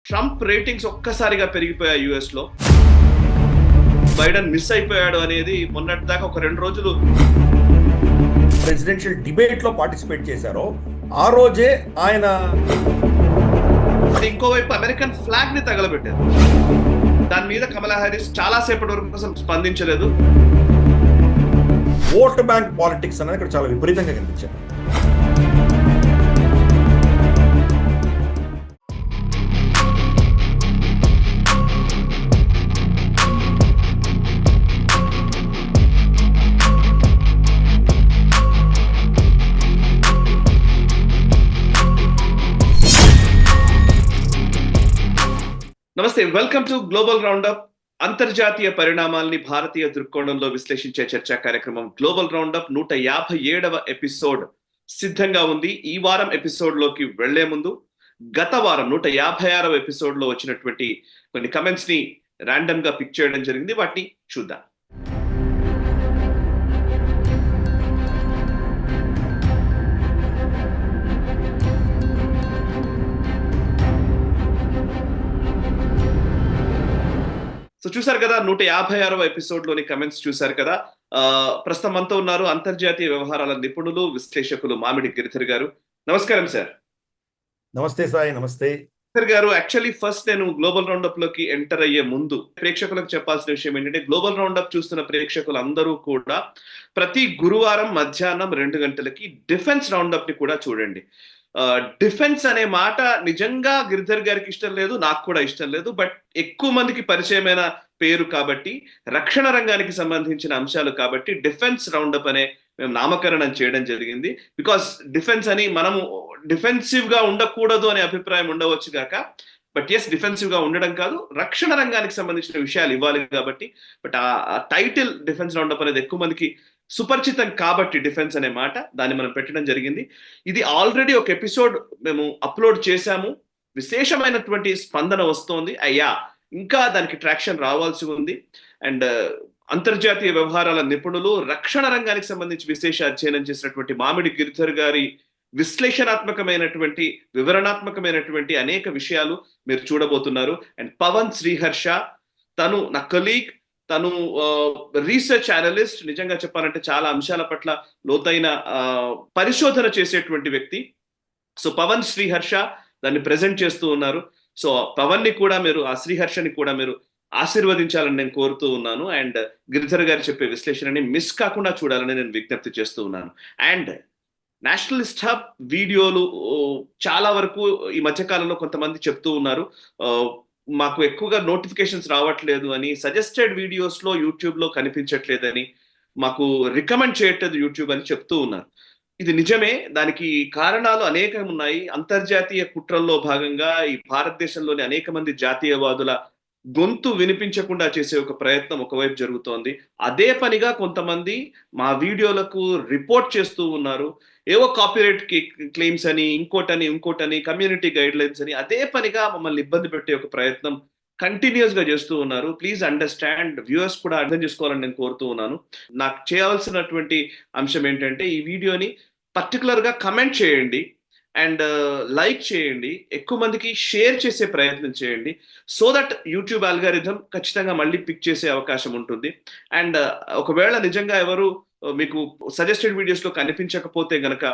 Trump ratings ఒక్కసారిగా పెరిగిపోయాయి US లో. బైడెన్ మిస్ అయిపోయాడు అనేది మొన్నటి దాకా ఒక 2 రోజులు ప్రెసిడెన్షియల్ డిబేట్ లో పార్టిసిపేట్ చేశారో ఆ రోజే ఆయన ఇంకోవైపు అమెరికన్ ఫ్లాగ్ ని తగలబెట్టారు. దాని మీద కమలా హారిస్ చాలా సేపటి వరకు అసలు స్పందించలేదు. ఓట్ బ్యాంక్ పాలిటిక్స్ అనేది ఇక్కడ చాలా విపరీతంగా కనిపించారు. నమస్తే, వెల్కమ్ టు గ్లోబల్ రౌండప్. అంతర్జాతీయ పరిణామాల్ని భారతీయ దృక్కోణంలో విశ్లేషించే చర్చా కార్యక్రమం గ్లోబల్ రౌండప్ 157వ ఎపిసోడ్ సిద్ధంగా ఉంది. ఈ వారం ఎపిసోడ్ లోకి వెళ్లే ముందు గత వారం 156వ ఎపిసోడ్ లో వచ్చినటువంటి కొన్ని కమెంట్స్ ని ర్యాండమ్ గా పిక్ చేయడం జరిగింది. వాటిని చూద్దాం. సో చూసారు కదా, 156వ ఎపిసోడ్ లోని కమెంట్స్ చూసారు కదా. ప్రస్తుతం మనతో ఉన్నారు అంతర్జాతీయ వ్యవహారాల నిపుణులు, విశ్లేషకులు మామిడి గిరిధర్ గారు. నమస్కారం సార్. నమస్తే సాయి. నమస్తే గిరిధర్ గారు. యాక్చువల్లీ ఫస్ట్ నేను గ్లోబల్ రౌండప్ లోకి ఎంటర్ అయ్యే ముందు ప్రేక్షకులకు చెప్పాల్సిన విషయం ఏంటంటే, గ్లోబల్ రౌండప్ చూస్తున్న ప్రేక్షకులు అందరూ కూడా ప్రతి గురువారం మధ్యాహ్నం 2 గంటలకి డిఫెన్స్ రౌండప్ ని కూడా చూడండి. డిఫెన్స్ అనే మాట నిజంగా గిరిధర్ గారికి ఇష్టం లేదు, నాకు కూడా ఇష్టం లేదు. బట్ ఎక్కువ మందికి పరిచయమైన పేరు కాబట్టి, రక్షణ రంగానికి సంబంధించిన అంశాలు కాబట్టి డిఫెన్స్ రౌండప్ అనే మేము నామకరణం చేయడం జరిగింది. బికాస్ డిఫెన్స్ అని మనము డిఫెన్సివ్ గా ఉండకూడదు అనే అభిప్రాయం ఉండవచ్చు కాక, బట్ ఎస్, డిఫెన్సివ్ గా ఉండడం కాదు, రక్షణ రంగానికి సంబంధించిన విషయాలు ఇవ్వాలి కాబట్టి. బట్ ఆ టైటిల్ డిఫెన్స్ రౌండప్ అనేది ఎక్కువ మందికి సుపరిచితం కాబట్టి డిఫెన్స్ అనే మాట దాన్ని మనం పెట్టడం జరిగింది. ఇది ఆల్రెడీ ఒక ఎపిసోడ్ మేము అప్లోడ్ చేశాము. విశేషమైనటువంటి స్పందన వస్తోంది. అయ్యా, ఇంకా దానికి ట్రాక్షన్ రావాల్సి ఉంది. అండ్ అంతర్జాతీయ వ్యవహారాల నిపుణులు, రక్షణ రంగానికి సంబంధించి విశేష అధ్యయనం చేసినటువంటి మామిడి గిరిధర్ గారి విశ్లేషణాత్మకమైనటువంటి, వివరణాత్మకమైనటువంటి అనేక విషయాలు మీరు చూడబోతున్నారు. అండ్ పవన్ శ్రీహర్ష, తను నా కొలీగ్, తను రీసెర్చ్ అనలిస్ట్. నిజంగా చెప్పాలంటే చాలా అంశాల పట్ల లోతైన పరిశోధన చేసేటువంటి వ్యక్తి. సో పవన్ శ్రీహర్ష దాన్ని ప్రెజెంట్ చేస్తూ ఉన్నారు. సో పవన్ ని కూడా మీరు, ఆ శ్రీహర్షని కూడా మీరు ఆశీర్వదించాలని నేను కోరుతూ ఉన్నాను. అండ్ గిరిధర్ గారు చెప్పే విశ్లేషణని మిస్ కాకుండా చూడాలని నేను విజ్ఞప్తి చేస్తూ ఉన్నాను. అండ్ నేషనలిస్ట్ హబ్ వీడియోలు చాలా వరకు ఈ మధ్యకాలంలో కొంతమంది చెప్తూ ఉన్నారు, మాకు ఎక్కువగా నోటిఫికేషన్స్ రావట్లేదు అని, సజెస్టెడ్ వీడియోస్ లో యూట్యూబ్ లో కనిపించట్లేదని, మాకు రికమెండ్ చేయట్లేదు యూట్యూబ్ అని చెప్తూ ఉన్నారు. ఇది నిజమే. దానికి కారణాలు అనేకం ఉన్నాయి. అంతర్జాతీయ కుట్రల్లో భాగంగా ఈ భారతదేశంలోని అనేక మంది జాతీయవాదుల గొంతు వినిపించకుండా చేసే ఒక ప్రయత్నం ఒకవైపు జరుగుతోంది. అదే పనిగా కొంతమంది మా వీడియోలకు రిపోర్ట్ చేస్తూ ఉన్నారు. ఏవో కాపీరైట్ క్లెయిమ్స్ అని, ఇంకోటని, కమ్యూనిటీ గైడ్ లైన్స్ అని అదే పనిగా మమ్మల్ని ఇబ్బంది పెట్టే ఒక ప్రయత్నం కంటిన్యూస్ గా చేస్తూ ఉన్నారు. ప్లీజ్ అండర్స్టాండ్, వ్యూవర్స్ కూడా అర్థం చేసుకోవాలని నేను కోరుతూ ఉన్నాను. నాకు చేయాల్సినటువంటి అంశం ఏంటంటే, ఈ వీడియోని పర్టికులర్ గా కమెంట్ చేయండి అండ్ లైక్ చేయండి, ఎక్కువ మందికి షేర్ చేసే ప్రయత్నం చేయండి. సో దట్ యూట్యూబ్ అల్గారిథం ఖచ్చితంగా మళ్ళీ పిక్ చేసే అవకాశం ఉంటుంది. అండ్ ఒకవేళ నిజంగా ఎవరు మీకు సజెస్టెడ్ వీడియోస్ లో కనిపించకపోతే గనక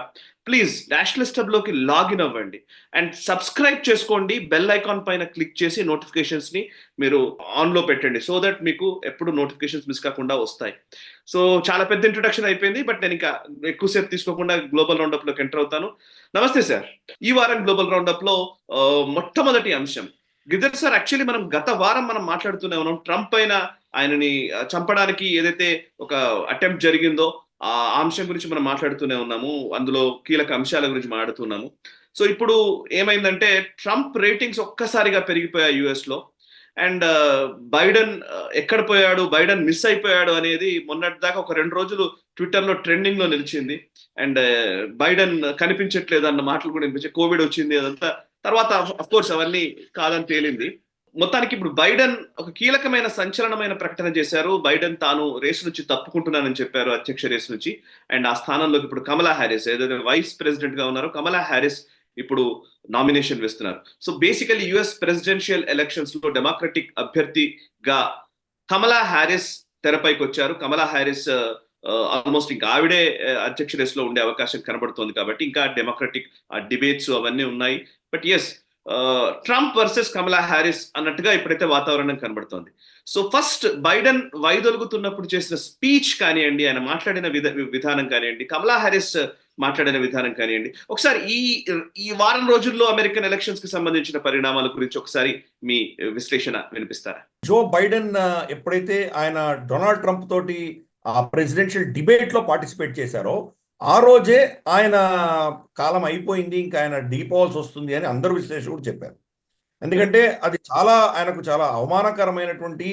ప్లీజ్ నేషనలిస్ట్ హబ్ లోకి లాగిన్ అవ్వండి అండ్ సబ్స్క్రైబ్ చేసుకోండి. బెల్ ఐకాన్ పైన క్లిక్ చేసి నోటిఫికేషన్స్ ని మీరు ఆన్ లో పెట్టండి. సో దట్ మీకు ఎప్పుడు నోటిఫికేషన్స్ మిస్ కాకుండా వస్తాయి. సో చాలా పెద్ద ఇంట్రొడక్షన్ అయిపోయింది. బట్ నేను ఇంకా ఎక్కువసేపు తీసుకోకుండా గ్లోబల్ రౌండప్ లోకి ఎంటర్ అవుతాను. నమస్తే సార్. ఈ వారం గ్లోబల్ రౌండప్ లో మొట్టమొదటి అంశం, గిరిధర్ సార్, యాక్చువల్లీ మనం గత వారం మాట్లాడుతూనే ఉన్నాం, ట్రంప్ పైన ఆయనని చంపడానికి ఏదైతే ఒక అటెంప్ట్ జరిగిందో ఆ అంశం గురించి మనం మాట్లాడుతూనే ఉన్నాము. అందులో కీలక అంశాల గురించి మాట్లాడుతున్నాము. సో ఇప్పుడు ఏమైందంటే, ట్రంప్ రేటింగ్స్ ఒక్కసారిగా పెరిగిపోయాయి యుఎస్ లో. అండ్ బైడెన్ ఎక్కడ పోయాడు, బైడెన్ మిస్ అయిపోయాడు అనేది మొన్నటి దాకా ఒక 2 రోజులు ట్విట్టర్ లో ట్రెండింగ్ లో నిలిచింది. అండ్ బైడెన్ కనిపించట్లేదు అన్న మాటలు కూడా వినిపించాయి. కోవిడ్ వచ్చింది, అదంతా తర్వాత అఫ్ కోర్స్ అవన్నీ కాదని తేలింది. మొత్తానికి ఇప్పుడు బైడెన్ ఒక కీలకమైన సంచలనమైన ప్రకటన చేశారు. బైడెన్ తాను రేసు నుంచి తప్పుకుంటున్నానని చెప్పారు, అధ్యక్ష రేసు నుంచి. అండ్ ఆ స్థానంలోకి ఇప్పుడు కమలా హారిస్, ఏదైతే వైస్ ప్రెసిడెంట్ గా ఉన్నారో కమలా హారిస్ ఇప్పుడు నామినేషన్ వేస్తున్నారు. So basically US presidential elections లో డెమోక్రటిక్ అభ్యర్థిగా కమలా హ్యారిస్ తెరపైకి వచ్చారు. కమలా హ్యారిస్ ఆల్మోస్ట్ ఇంకా ఆవిడే అధ్యక్ష రేసులో ఉండే అవకాశం కనబడుతోంది కాబట్టి ఇంకా డెమోక్రటిక్ డిబేట్స్ అవన్నీ ఉన్నాయి. But yes, Trump versus Kamala Harris అన్నట్టుగా ఇప్పుడైతే వాతావరణం కనబడుతోంది. సో ఫస్ట్ బైడెన్ వైదొలుగుతున్నప్పుడు చేసిన స్పీచ్ కానివ్వండి, ఆయన మాట్లాడిన విధానం కానివ్వండి, కమలా హ్యారిస్ మాట్లాడిన విధానం కానివ్వండి, ఒకసారి ఈ వారం రోజుల్లో అమెరికన్ ఎలక్షన్స్ కి సంబంధించిన పరిణామాల గురించి ఒకసారి మీ విశ్లేషణ వినిపిస్తారా? జో బైడెన్ ఎప్పుడైతే ఆయన డొనాల్డ్ ట్రంప్ తోటి ఆ ప్రెసిడెన్షియల్ డిబేట్ లో పార్టిసిపేట్ చేశారో ఆ రోజే ఆయన కాలం అయిపోయింది, ఇంకా ఆయన డీపోవాల్సి వస్తుంది అని అందరు విశ్లేషకులు చెప్పారు. ఎందుకంటే అది ఆయనకు చాలా అవమానకరమైనటువంటి,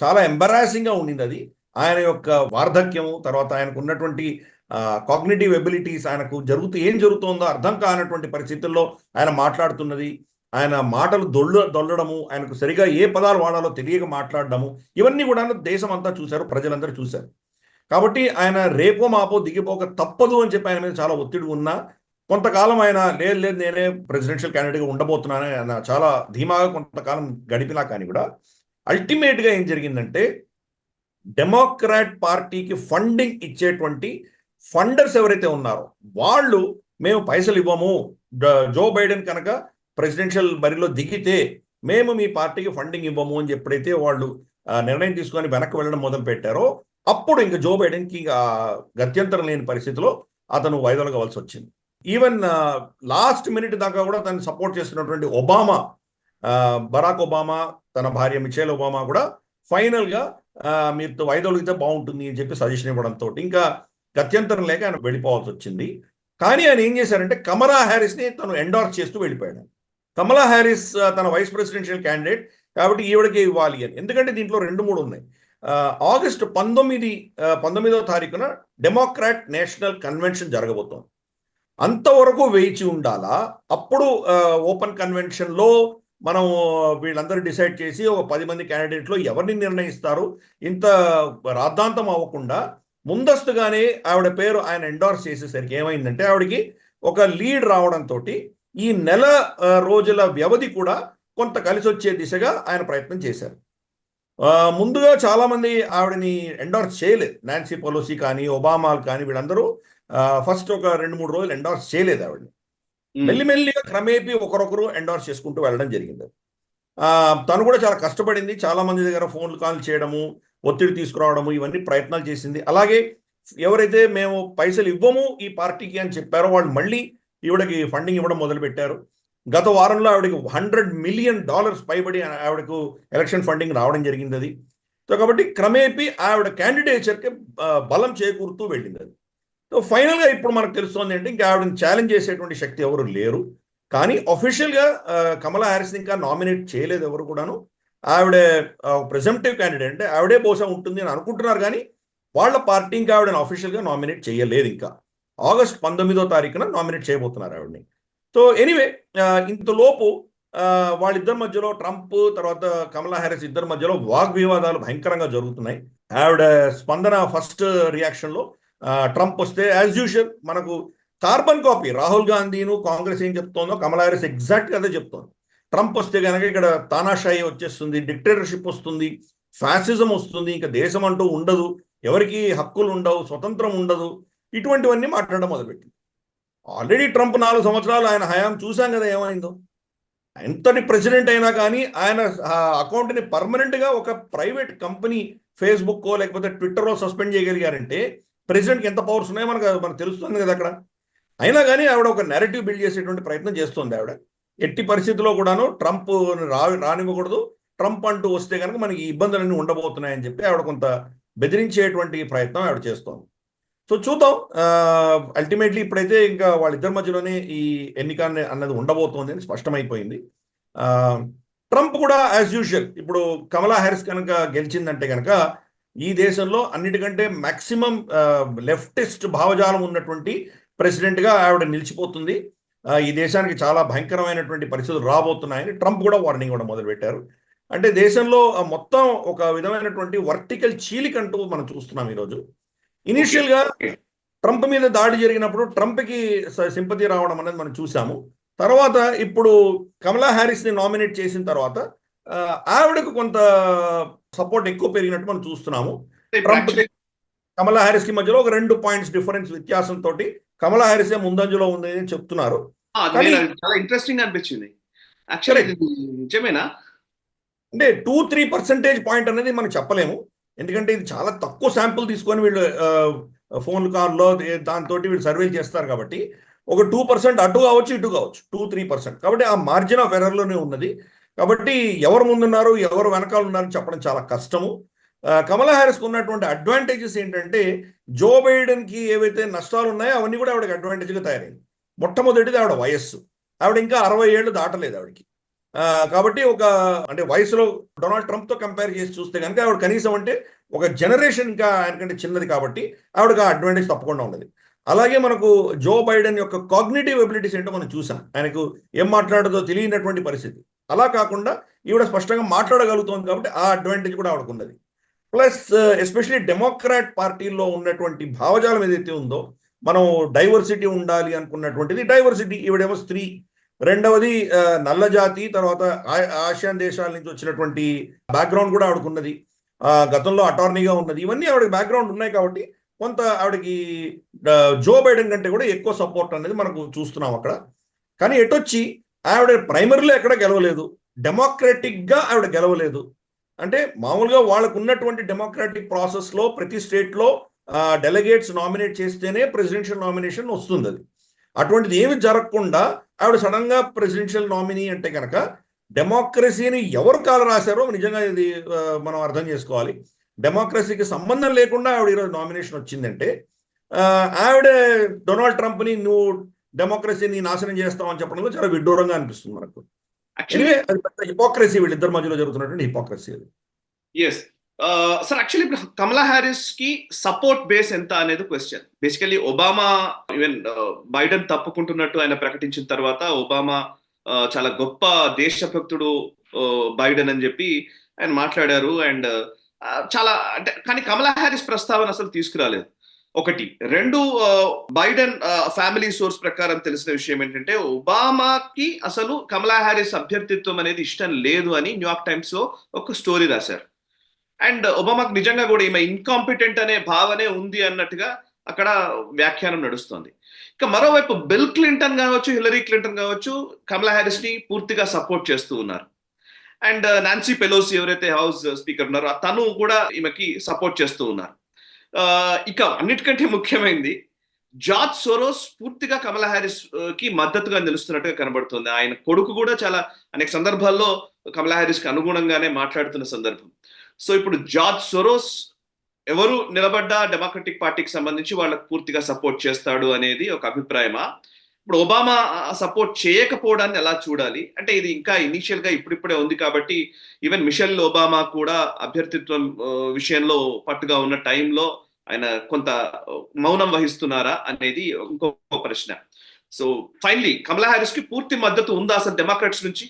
చాలా ఎంబరాసింగ్ గా ఉండింది అది. ఆయన యొక్క వార్ధక్యము, తర్వాత ఆయనకు ఉన్నటువంటి కాగ్నిటివ్ ఎబిలిటీస్, ఆయనకు ఏం జరుగుతుందో అర్థం కానటువంటి పరిస్థితుల్లో ఆయన మాట్లాడుతున్నది, ఆయన మాటలు దొల్లడము, ఆయనకు సరిగా ఏ పదాలు వాడాలో తెలియక మాట్లాడడము, ఇవన్నీ కూడా దేశం అంతా చూశారు, ప్రజలందరూ చూశారు. కాబట్టి ఆయన రేపో మాపో దిగిపోక తప్పదు అని చెప్పి ఆయన మీద చాలా ఒత్తిడి ఉన్నా కొంతకాలం ఆయన లేదు నేనే ప్రెసిడెన్షియల్ క్యాండిడేట్గా ఉండబోతున్నాను ఆయన చాలా ధీమాగా కొంతకాలం గడిపినా కానీ కూడా అల్టిమేట్గా ఏం జరిగిందంటే డెమోక్రాట్ పార్టీకి ఫండింగ్ ఇచ్చేటువంటి ఫండర్స్ ఎవరైతే ఉన్నారో వాళ్ళు మేము పైసలు ఇవ్వము, జో బైడెన్ కనుక ప్రెసిడెన్షియల్ బరిలో దిగితే మేము మీ పార్టీకి ఫండింగ్ ఇవ్వము అని ఎప్పుడైతే వాళ్ళు నిర్ణయం తీసుకొని వెనక్కి వెళ్ళడం మొదలు పెట్టారో అప్పుడు ఇంకా జో బైడెన్కి గత్యంతరం లేని పరిస్థితిలో అతను వైదొలగవలసి వచ్చింది. ఈవెన్ లాస్ట్ మినిట్ దాకా కూడా తను సపోర్ట్ చేస్తున్నటువంటి బరాక్ ఒబామా, తన భార్య మిషేల్ ఒబామా కూడా ఫైనల్గా మీరు వైదొలిగితే బాగుంటుంది అని చెప్పి సజెషన్ ఇవ్వడంతో ఇంకా గత్యంతరం లేక ఆయన వెళ్ళిపోవాల్సి వచ్చింది. కానీ ఆయన ఏం చేశారంటే కమలా హ్యారిస్ని తను ఎండార్స్ చేస్తూ వెళ్ళిపోయాడు. కమలా హ్యారిస్ తన వైస్ ప్రెసిడెన్షియల్ క్యాండిడేట్ కాబట్టి ఈవిడకే ఇవ్వాలి అని. ఎందుకంటే దీంట్లో 2-3 ఉన్నాయి. ఆగస్టు 19వ తారీఖున డెమోక్రాట్ నేషనల్ కన్వెన్షన్ జరగబోతోంది. అంతవరకు వేచి ఉండాలా, అప్పుడు ఓపెన్ కన్వెన్షన్లో మనం వీళ్ళందరూ డిసైడ్ చేసి ఒక 10 మంది క్యాండిడేట్లో ఎవరిని నిర్ణయిస్తారు, ఇంత రాద్ధాంతం అవ్వకుండా ముందస్తుగానే ఆవిడ పేరు ఆయన ఎండార్స్ చేసేసరికి ఏమైందంటే ఆవిడకి ఒక లీడ్ రావడంతో ఈ నెల రోజుల వ్యవధి కూడా కొంత కలిసి వచ్చే దిశగా ఆయన ప్రయత్నం చేశారు. ముందుగా చాలామంది ఆవిడని ఎండార్స్ చేయలేదు, నాన్సీ పెలోసి కానీ ఒబామాలు కానీ వీళ్ళందరూ ఫస్ట్ ఒక 2-3 రోజులు ఎండార్స్ చేయలేదు ఆవిడని. మెల్లిమెల్లిగా క్రమేపీ ఒకరొకరు ఎండార్స్ చేసుకుంటూ వెళ్ళడం జరిగింది. తను కూడా చాలా కష్టపడింది, చాలా మంది దగ్గర ఫోన్ కాల్ చేయడము, ఒత్తిడి తీసుకురావడము, ఇవన్నీ ప్రయత్నాలు చేసింది. అలాగే ఎవరైతే మేము పైసలు ఇవ్వము ఈ పార్టీకి అని చెప్పారో వాళ్ళు మళ్ళీ ఈవిడకి ఫండింగ్ ఇవ్వడం మొదలుపెట్టారు. గత వారంలో ఆవిడకి $100 మిలియన్ పైబడి ఆవిడకు ఎలక్షన్ ఫండింగ్ రావడం జరిగింది అది. సో కాబట్టి క్రమేపీ ఆవిడ క్యాండిడేచర్కి బలం చేకూరుతూ వెళ్ళింది అది. సో ఫైనల్గా ఇప్పుడు మనకు తెలుస్తోంది అంటే ఇంకా ఆవిడని ఛాలెంజ్ చేసేటువంటి శక్తి ఎవరు లేరు. కానీ అఫీషియల్గా కమలా హ్యారిస్ని ఇంకా నామినేట్ చేయలేదు ఎవరు కూడాను. ఆవిడ ప్రెజెంటివ్ క్యాండిడేట్ అంటే ఆవిడే బహుశా ఉంటుంది అని అనుకుంటున్నారు, కానీ వాళ్ళ పార్టీ ఇంకా ఆవిడని అఫీషియల్గా నామినేట్ చేయలేదు. ఇంకా ఆగస్ట్ 19వ తారీఖున నామినేట్ చేయబోతున్నారు ఆవిడని. సో ఎనీవే, ఇంతలోపు వాళ్ళిద్దరి మధ్యలో ట్రంప్ తర్వాత కమలా హ్యారిస్ ఇద్దరి మధ్యలో వాగ్వివాదాలు భయంకరంగా జరుగుతున్నాయి. ఆవిడ స్పందన ఫస్ట్ రియాక్షన్లో ట్రంప్ వస్తే యాజ్ యూజువల్ మనకు కార్బన్ కాపీ రాహుల్ గాంధీను కాంగ్రెస్ ఏం చెప్తోందో కమలా హ్యారిస్ ఎగ్జాక్ట్గా అదే చెప్తోంది. ట్రంప్ వస్తే కనుక ఇక్కడ తానాషాయి వచ్చేస్తుంది, డిక్టేటర్షిప్ వస్తుంది, ఫ్యాసిజం వస్తుంది, ఇంకా దేశం అంటూ ఉండదు, ఎవరికి హక్కులు ఉండవు, స్వతంత్రం ఉండదు, ఇటువంటివన్నీ మాట్లాడడం మొదలుపెట్టింది. ఆల్రెడీ ట్రంప్ 4 సంవత్సరాలు ఆయన హయాం చూసాం కదా ఏమైందో. ఎంతటి ప్రెసిడెంట్ అయినా కానీ ఆయన అకౌంట్ని పర్మనెంట్గా ఒక ప్రైవేట్ కంపెనీ ఫేస్బుక్కో లేకపోతే ట్విట్టరో సస్పెండ్ చేయగలిగారంటే ప్రెసిడెంట్కి ఎంత పవర్స్ ఉన్నాయో మనకు తెలుస్తుంది కదా అక్కడ. అయినా కానీ ఆవిడ ఒక నెరేటివ్ బిల్డ్ చేసేటువంటి ప్రయత్నం చేస్తుంది. ఆవిడ ఎట్టి పరిస్థితుల్లో కూడాను ట్రంప్ రానివ్వకూడదు, ట్రంప్ అంటూ వస్తే కనుక మనకి ఇబ్బందులన్నీ ఉండబోతున్నాయని చెప్పి ఆవిడ కొంత బెదిరించేటువంటి ప్రయత్నం ఆవిడ చేస్తోంది. సో చూద్దాం, అల్టిమేట్లీ ఇప్పుడైతే ఇంకా వాళ్ళిద్దరి మధ్యలోనే ఈ ఎన్నిక అన్నది ఉండబోతోంది అని స్పష్టమైపోయింది. ట్రంప్ కూడా యాజ్ యూజువల్ ఇప్పుడు కమలా హ్యారిస్ కనుక గెలిచిందంటే కనుక ఈ దేశంలో అన్నిటికంటే మ్యాక్సిమం లెఫ్టిస్ట్ భావజాలం ఉన్నటువంటి ప్రెసిడెంట్గా ఆవిడ నిలిచిపోతుంది. ఈ దేశానికి చాలా భయంకరమైనటువంటి పరిస్థితులు రాబోతున్నాయని ట్రంప్ కూడా వార్నింగ్ ఇవ్వడం మొదలుపెట్టారు. అంటే దేశంలో మొత్తం ఒక విధమైనటువంటి వర్టికల్ చీలికంటూ మనం చూస్తున్నాం ఈరోజు. ఇనిషియల్గా ట్రంప్ మీద దాడి జరిగినప్పుడు ట్రంప్కి సింపతి రావడం అనేది మనం చూసాము. తర్వాత ఇప్పుడు కమలా హ్యారిస్ని నామినేట్ చేసిన తర్వాత ఆవిడకు కొంత సపోర్ట్ ఎక్కువ పెరిగినట్టు మనం చూస్తున్నాము. ఇప్పుడు ట్రంప్ యాక్చువల్లీ కమలా హ్యారిస్కి మధ్యలో ఒక 2 పాయింట్స్ డిఫరెన్స్ వ్యత్యాసంతో కమలా హ్యారిసే ముందంజలో ఉంది అని చెప్తున్నారు. అది కానీ నేను చాలా ఇంట్రెస్టింగ్ అనిపించింది. యాక్చువల్లీ ఇది నిజమేనా? అంటే 2-3% పాయింట్ అనేది మనం చెప్పలేము. ఎందుకంటే ఇది చాలా తక్కువ శాంపుల్ తీసుకొని వీళ్ళు ఫోన్ కాల్లో దాంతో వీళ్ళు సర్వేలు చేస్తారు కాబట్టి ఒక 2% అటు కావచ్చు ఇటు కావచ్చు 2-3%. కాబట్టి ఆ మార్జిన్ ఆఫ్ ఎర్రర్లోనే ఉన్నది. కాబట్టి ఎవరు ముందున్నారు ఎవరు వెనకాల ఉన్నారని చెప్పడం చాలా కష్టము. కమలా హ్యారిస్కి ఉన్నటువంటి అడ్వాంటేజెస్ ఏంటంటే జో బైడెన్కి ఏవైతే నష్టాలు ఉన్నాయో అవన్నీ కూడా ఆవిడకి అడ్వాంటేజ్గా తయారైంది. మొట్టమొదటిది ఆవిడ వయస్సు. ఆవిడ ఇంకా 60 ఏళ్ళు దాటలేదు ఆవిడకి. కాబట్టి అంటే వయసులో డొనాల్డ్ ట్రంప్తో కంపేర్ చేసి చూస్తే కనుక ఆవిడ కనీసం అంటే ఒక జనరేషన్ ఇంకా ఆయనకంటే చిన్నది కాబట్టి ఆవిడకి ఆ అడ్వాంటేజ్ తప్పకుండా ఉన్నది. అలాగే మనకు జో బైడెన్ యొక్క కాగ్నిటివ్ ఎబిలిటీస్ ఏంటో మనం చూసాం. ఆయనకు ఏం మాట్లాడదో తెలియనటువంటి పరిస్థితి. అలా కాకుండా ఈవిడ స్పష్టంగా మాట్లాడగలుగుతోంది కాబట్టి ఆ అడ్వాంటేజ్ కూడా ఆవిడకు ఉన్నది. ప్లస్ ఎస్పెషలీ డెమోక్రాట్ పార్టీలో ఉన్నటువంటి భావజాలం ఏదైతే ఉందో మనం డైవర్సిటీ ఉండాలి అనుకున్నటువంటిది డైవర్సిటీ. ఈవిడేమో స్త్రీ, రెండవది నల్ల జాతి, తర్వాత ఆసియాన్ దేశాల నుంచి వచ్చినటువంటి బ్యాక్గ్రౌండ్ కూడా ఆవిడకున్నది. గతంలో అటార్నీగా ఉన్నది. ఇవన్నీ ఆవిడకి బ్యాక్గ్రౌండ్ ఉన్నాయి కాబట్టి కొంత ఆవిడకి జో బైడెన్ కంటే కూడా ఎక్కువ సపోర్ట్ అనేది మనకు చూస్తున్నాం అక్కడ. కానీ ఎటొచ్చి ఆవిడ ప్రైమరీలో ఎక్కడ గెలవలేదు, డెమోక్రటిక్గా ఆవిడ గెలవలేదు. అంటే మామూలుగా వాళ్ళకు ఉన్నటువంటి డెమోక్రాటిక్ ప్రాసెస్లో ప్రతి స్టేట్లో డెలిగేట్స్ నామినేట్ చేస్తేనే ప్రెసిడెన్షియల్ నామినేషన్ వస్తుంది. అది అటువంటిది ఏమి జరగకుండా ఆవిడ సడన్గా ప్రెసిడెన్షియల్ నామినీ అంటే కనుక డెమోక్రసీని ఎవరు కాలు రాశారో నిజంగా ఇది మనం అర్థం చేసుకోవాలి. డెమోక్రసీకి సంబంధం లేకుండా ఆవిడ ఈరోజు నామినేషన్ వచ్చిందంటే ఆవిడ డొనాల్డ్ ట్రంప్ని నువ్వు డెమోక్రసీని నాశనం చేస్తామని చెప్పడంలో చాలా విడ్డూరంగా అనిపిస్తుంది మనకు. యాక్చువల్లీ అది పెద్ద హిపోక్రసీ, వీళ్ళిద్దరి మధ్యలో జరుగుతున్నటువంటి హిపోక్రసీ అది. ఎస్ సార్, యాక్చువల్లీ ఇప్పుడు కమలా హ్యారిస్ కి సపోర్ట్ బేస్ ఎంత అనేది question. Basically Obama even Biden తప్పుకుంటున్నట్టు ఆయన ప్రకటించిన తర్వాత ఒబామా చాలా గొప్ప దేశభక్తుడు బైడెన్ అని చెప్పి ఆయన మాట్లాడారు. అండ్ చాలా అంటే కానీ కమలా హ్యారిస్ ప్రస్తావన అసలు తీసుకురాలేదు. ఒకటి. రెండు, బైడెన్ ఫ్యామిలీ సోర్స్ ప్రకారం తెలిసిన విషయం ఏంటంటే ఒబామాకి అసలు కమలా హ్యారిస్ అభ్యర్థిత్వం అనేది ఇష్టం లేదు అని న్యూయార్క్ టైమ్స్ లో ఒక స్టోరీ రాశారు. అండ్ ఒబామాకు నిజంగా కూడా ఈమె ఇన్కాంపిటెంట్ అనే భావనే ఉంది అన్నట్టుగా అక్కడ వ్యాఖ్యానం నడుస్తుంది. ఇక మరోవైపు బిల్ క్లింటన్ కావచ్చు, హిలరీ క్లింటన్ కావచ్చు కమలా హ్యారిస్ ని పూర్తిగా సపోర్ట్ చేస్తూ ఉన్నారు. అండ్ నాన్సీ పెలోసి ఎవరైతే హౌస్ స్పీకర్ ఉన్నారో తను కూడా ఈమెకి సపోర్ట్ చేస్తూ ఉన్నారు. ఇక అన్నిటికంటే ముఖ్యమైనది జార్జ్ సోరోస్ పూర్తిగా కమలా హ్యారిస్ కి మద్దతుగా నిలుస్తున్నట్టుగా కనబడుతుంది. ఆయన కొడుకు కూడా చాలా అనేక సందర్భాల్లో కమలా హ్యారిస్ కి అనుగుణంగానే మాట్లాడుతున్న సందర్భం. సో ఇప్పుడు జార్జ్ సోరోస్ ఎవరు నిలబడ్డా డెమోక్రటిక్ పార్టీకి సంబంధించి వాళ్ళకు పూర్తిగా సపోర్ట్ చేస్తాడు అనేది ఒక అభిప్రాయమా? ఇప్పుడు ఒబామా సపోర్ట్ చేయకపోవడాన్ని ఎలా చూడాలి? అంటే ఇది ఇంకా ఇనీషియల్ గా ఇప్పుడిప్పుడే ఉంది కాబట్టి ఈవెన్ మిషెల్ ఒబామా కూడా అభ్యర్థిత్వం విషయంలో పట్టుగా ఉన్న టైంలో ఆయన కొంత మౌనం వహిస్తున్నారా అనేది ఇంకో ప్రశ్న. సో ఫైనలీ కమలా హ్యారిస్ కి పూర్తి మద్దతు ఉందా అసలు డెమోక్రాట్స్ నుంచి?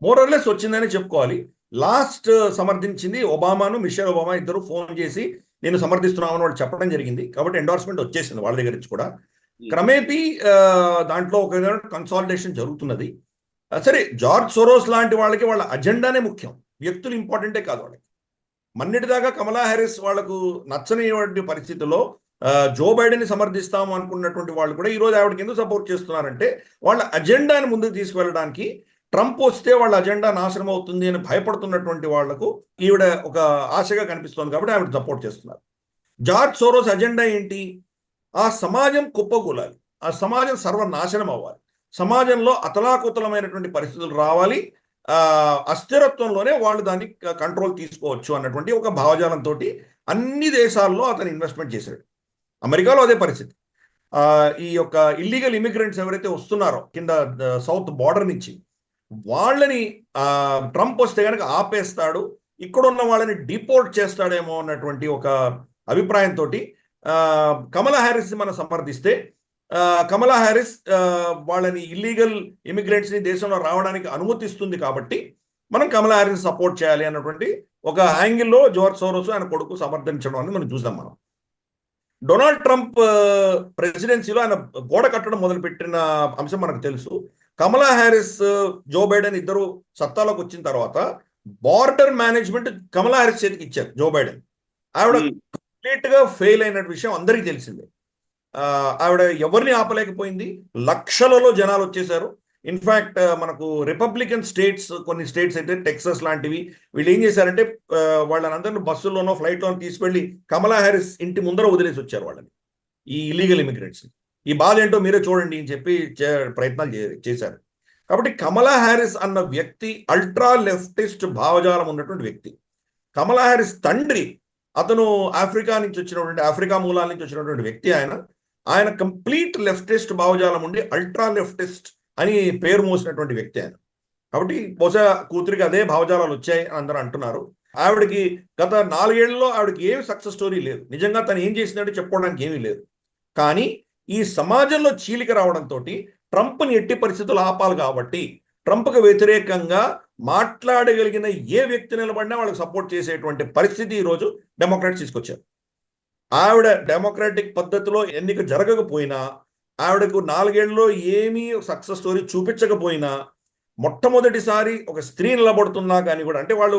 మోరల్లెస్ వచ్చిందని చెప్పుకోవాలి. లాస్ట్ సమర్థించింది ఒబామాను, మిషెల్ ఒబామా ఇద్దరు ఫోన్ చేసి నేను సమర్థిస్తున్నామని వాళ్ళు చెప్పడం జరిగింది. కాబట్టి ఎండార్స్మెంట్ వచ్చేసింది వాళ్ళ దగ్గర నుంచి కూడా. క్రమేపీ దాంట్లో ఒక కన్సాలిడేషన్ జరుగుతున్నది. సరే, జార్జ్ సోరోస్ లాంటి వాళ్ళకి వాళ్ళ అజెండానే ముఖ్యం, వ్యక్తులు ఇంపార్టెంటే కాదు వాళ్ళకి. మొన్నటిదాకా కమలా హ్యారిస్ వాళ్లకు నచ్చని పరిస్థితుల్లో జో బైడెన్ని సమర్థిస్తాము అనుకున్నటువంటి వాళ్ళు కూడా ఈరోజు ఆవిడకి ఎందుకు సపోర్ట్ చేస్తున్నారంటే వాళ్ళ అజెండాని ముందుకు తీసుకువెళ్ళడానికి ట్రంప్ వస్తే వాళ్ళ అజెండా నాశనం అవుతుంది అని భయపడుతున్నటువంటి వాళ్లకు ఈవిడ ఒక ఆశగా కనిపిస్తోంది కాబట్టి ఆవిడ సపోర్ట్ చేస్తున్నారు. జార్జ్ సోరోస్ అజెండా ఏంటి? ఆ సమాజం కుప్పకూలాలి, ఆ సమాజం సర్వనాశనం అవ్వాలి, సమాజంలో అతలాకుతలమైనటువంటి పరిస్థితులు రావాలి, అస్థిరత్వంలోనే వాళ్ళు దాన్ని కంట్రోల్ తీసుకోవచ్చు అన్నటువంటి ఒక భావజాలంతో అన్ని దేశాల్లో అతను ఇన్వెస్ట్మెంట్ చేశాడు. అమెరికాలో అదే పరిస్థితి. ఈ యొక్క ఇల్లీగల్ ఇమిగ్రెంట్స్ ఎవరైతే వస్తున్నారో కింద సౌత్ బార్డర్ నుంచి వాళ్ళని ట్రంప్ వస్తే కనుక ఆపేస్తాడు, ఇక్కడున్న వాళ్ళని డిపోర్ట్ చేస్తాడేమో అన్నటువంటి ఒక అభిప్రాయంతో కమలా హ్యారిస్ మనం సమర్థిస్తే కమలా హ్యారిస్ వాళ్ళని ఇల్లీగల్ ఇమిగ్రెంట్స్ని దేశంలో రావడానికి అనుమతిస్తుంది కాబట్టి మనం కమలా హ్యారిస్ సపోర్ట్ చేయాలి అన్నటువంటి ఒక యాంగిల్లో జార్జ్ సోరోస్ ఆయన కొడుకు సమర్థించడం అని మనం చూసాం మనం. డొనాల్డ్ ట్రంప్ ప్రెసిడెన్సీలో ఆయన గోడ కట్టడం మొదలుపెట్టిన అంశం మనకు తెలుసు. కమలా హ్యారిస్, జో బైడెన్ ఇద్దరు సత్తాలోకి వచ్చిన తర్వాత బార్డర్ మేనేజ్మెంట్ కమలా హ్యారిస్ చేతికి ఇచ్చారు జో బైడెన్. ఆవిడ కంప్లీట్ గా ఫెయిల్ అయిన విషయం అందరికీ తెలిసిందే. ఆవిడ ఎవరిని ఆపలేకపోయింది. లక్షలలో జనాలు వచ్చేసారు. ఇన్ఫాక్ట్ మనకు రిపబ్లికన్ స్టేట్స్, కొన్ని స్టేట్స్ అయితే టెక్సస్ లాంటివి, వీళ్ళు ఏం చేశారంటే వాళ్ళని బస్సుల్లోనో ఫ్లైట్లోనో తీసుకెళ్లి కమలా హ్యారిస్ ఇంటి ముందర వదిలేసి వచ్చారు వాళ్ళని, ఈ ఇల్లీగల్ ఇమిగ్రెంట్స్. ఈ బాధ ఏంటో మీరే చూడండి అని చెప్పి ప్రయత్నాలు చేశారు. కాబట్టి కమలా హ్యారిస్ అన్న వ్యక్తి అల్ట్రా లెఫ్టిస్ట్ భావజాలం ఉన్నటువంటి వ్యక్తి. కమలా హ్యారిస్ తండ్రి అతను ఆఫ్రికా మూలాల నుంచి వచ్చినటువంటి వ్యక్తి. ఆయన కంప్లీట్ లెఫ్టిస్ట్ భావజాలం ఉండి అల్ట్రా లెఫ్టిస్ట్ అని పేరు మోసినటువంటి వ్యక్తి ఆయన. కాబట్టి బహుశా కూతురికి అదే భావజాలాలు వచ్చాయి అని అందరూ అంటున్నారు. ఆవిడకి గత 4 ఏళ్లలో ఆవిడకి ఏమి సక్సెస్ స్టోరీ లేదు. నిజంగా తను ఏం చేసిందంటే చెప్పుకోవడానికి ఏమీ లేదు. కానీ ఈ సమాజంలో చీలిక రావడంతో ట్రంప్ని ఎట్టి పరిస్థితులు ఆపాలి కాబట్టి ట్రంప్కు వ్యతిరేకంగా మాట్లాడగలిగిన ఏ వ్యక్తి నిలబడినా వాళ్ళకి సపోర్ట్ చేసేటువంటి పరిస్థితి ఈరోజు డెమోక్రాట్స్ తీసుకొచ్చారు. ఆవిడ డెమోక్రాటిక్ పద్ధతిలో ఎన్నిక జరగకపోయినా, ఆవిడకు 4 ఏళ్లలో ఏమీ సక్సెస్ స్టోరీ చూపించకపోయినా, మొట్టమొదటిసారి ఒక స్త్రీ నిలబడుతున్నా కానీ కూడా, అంటే వాళ్ళు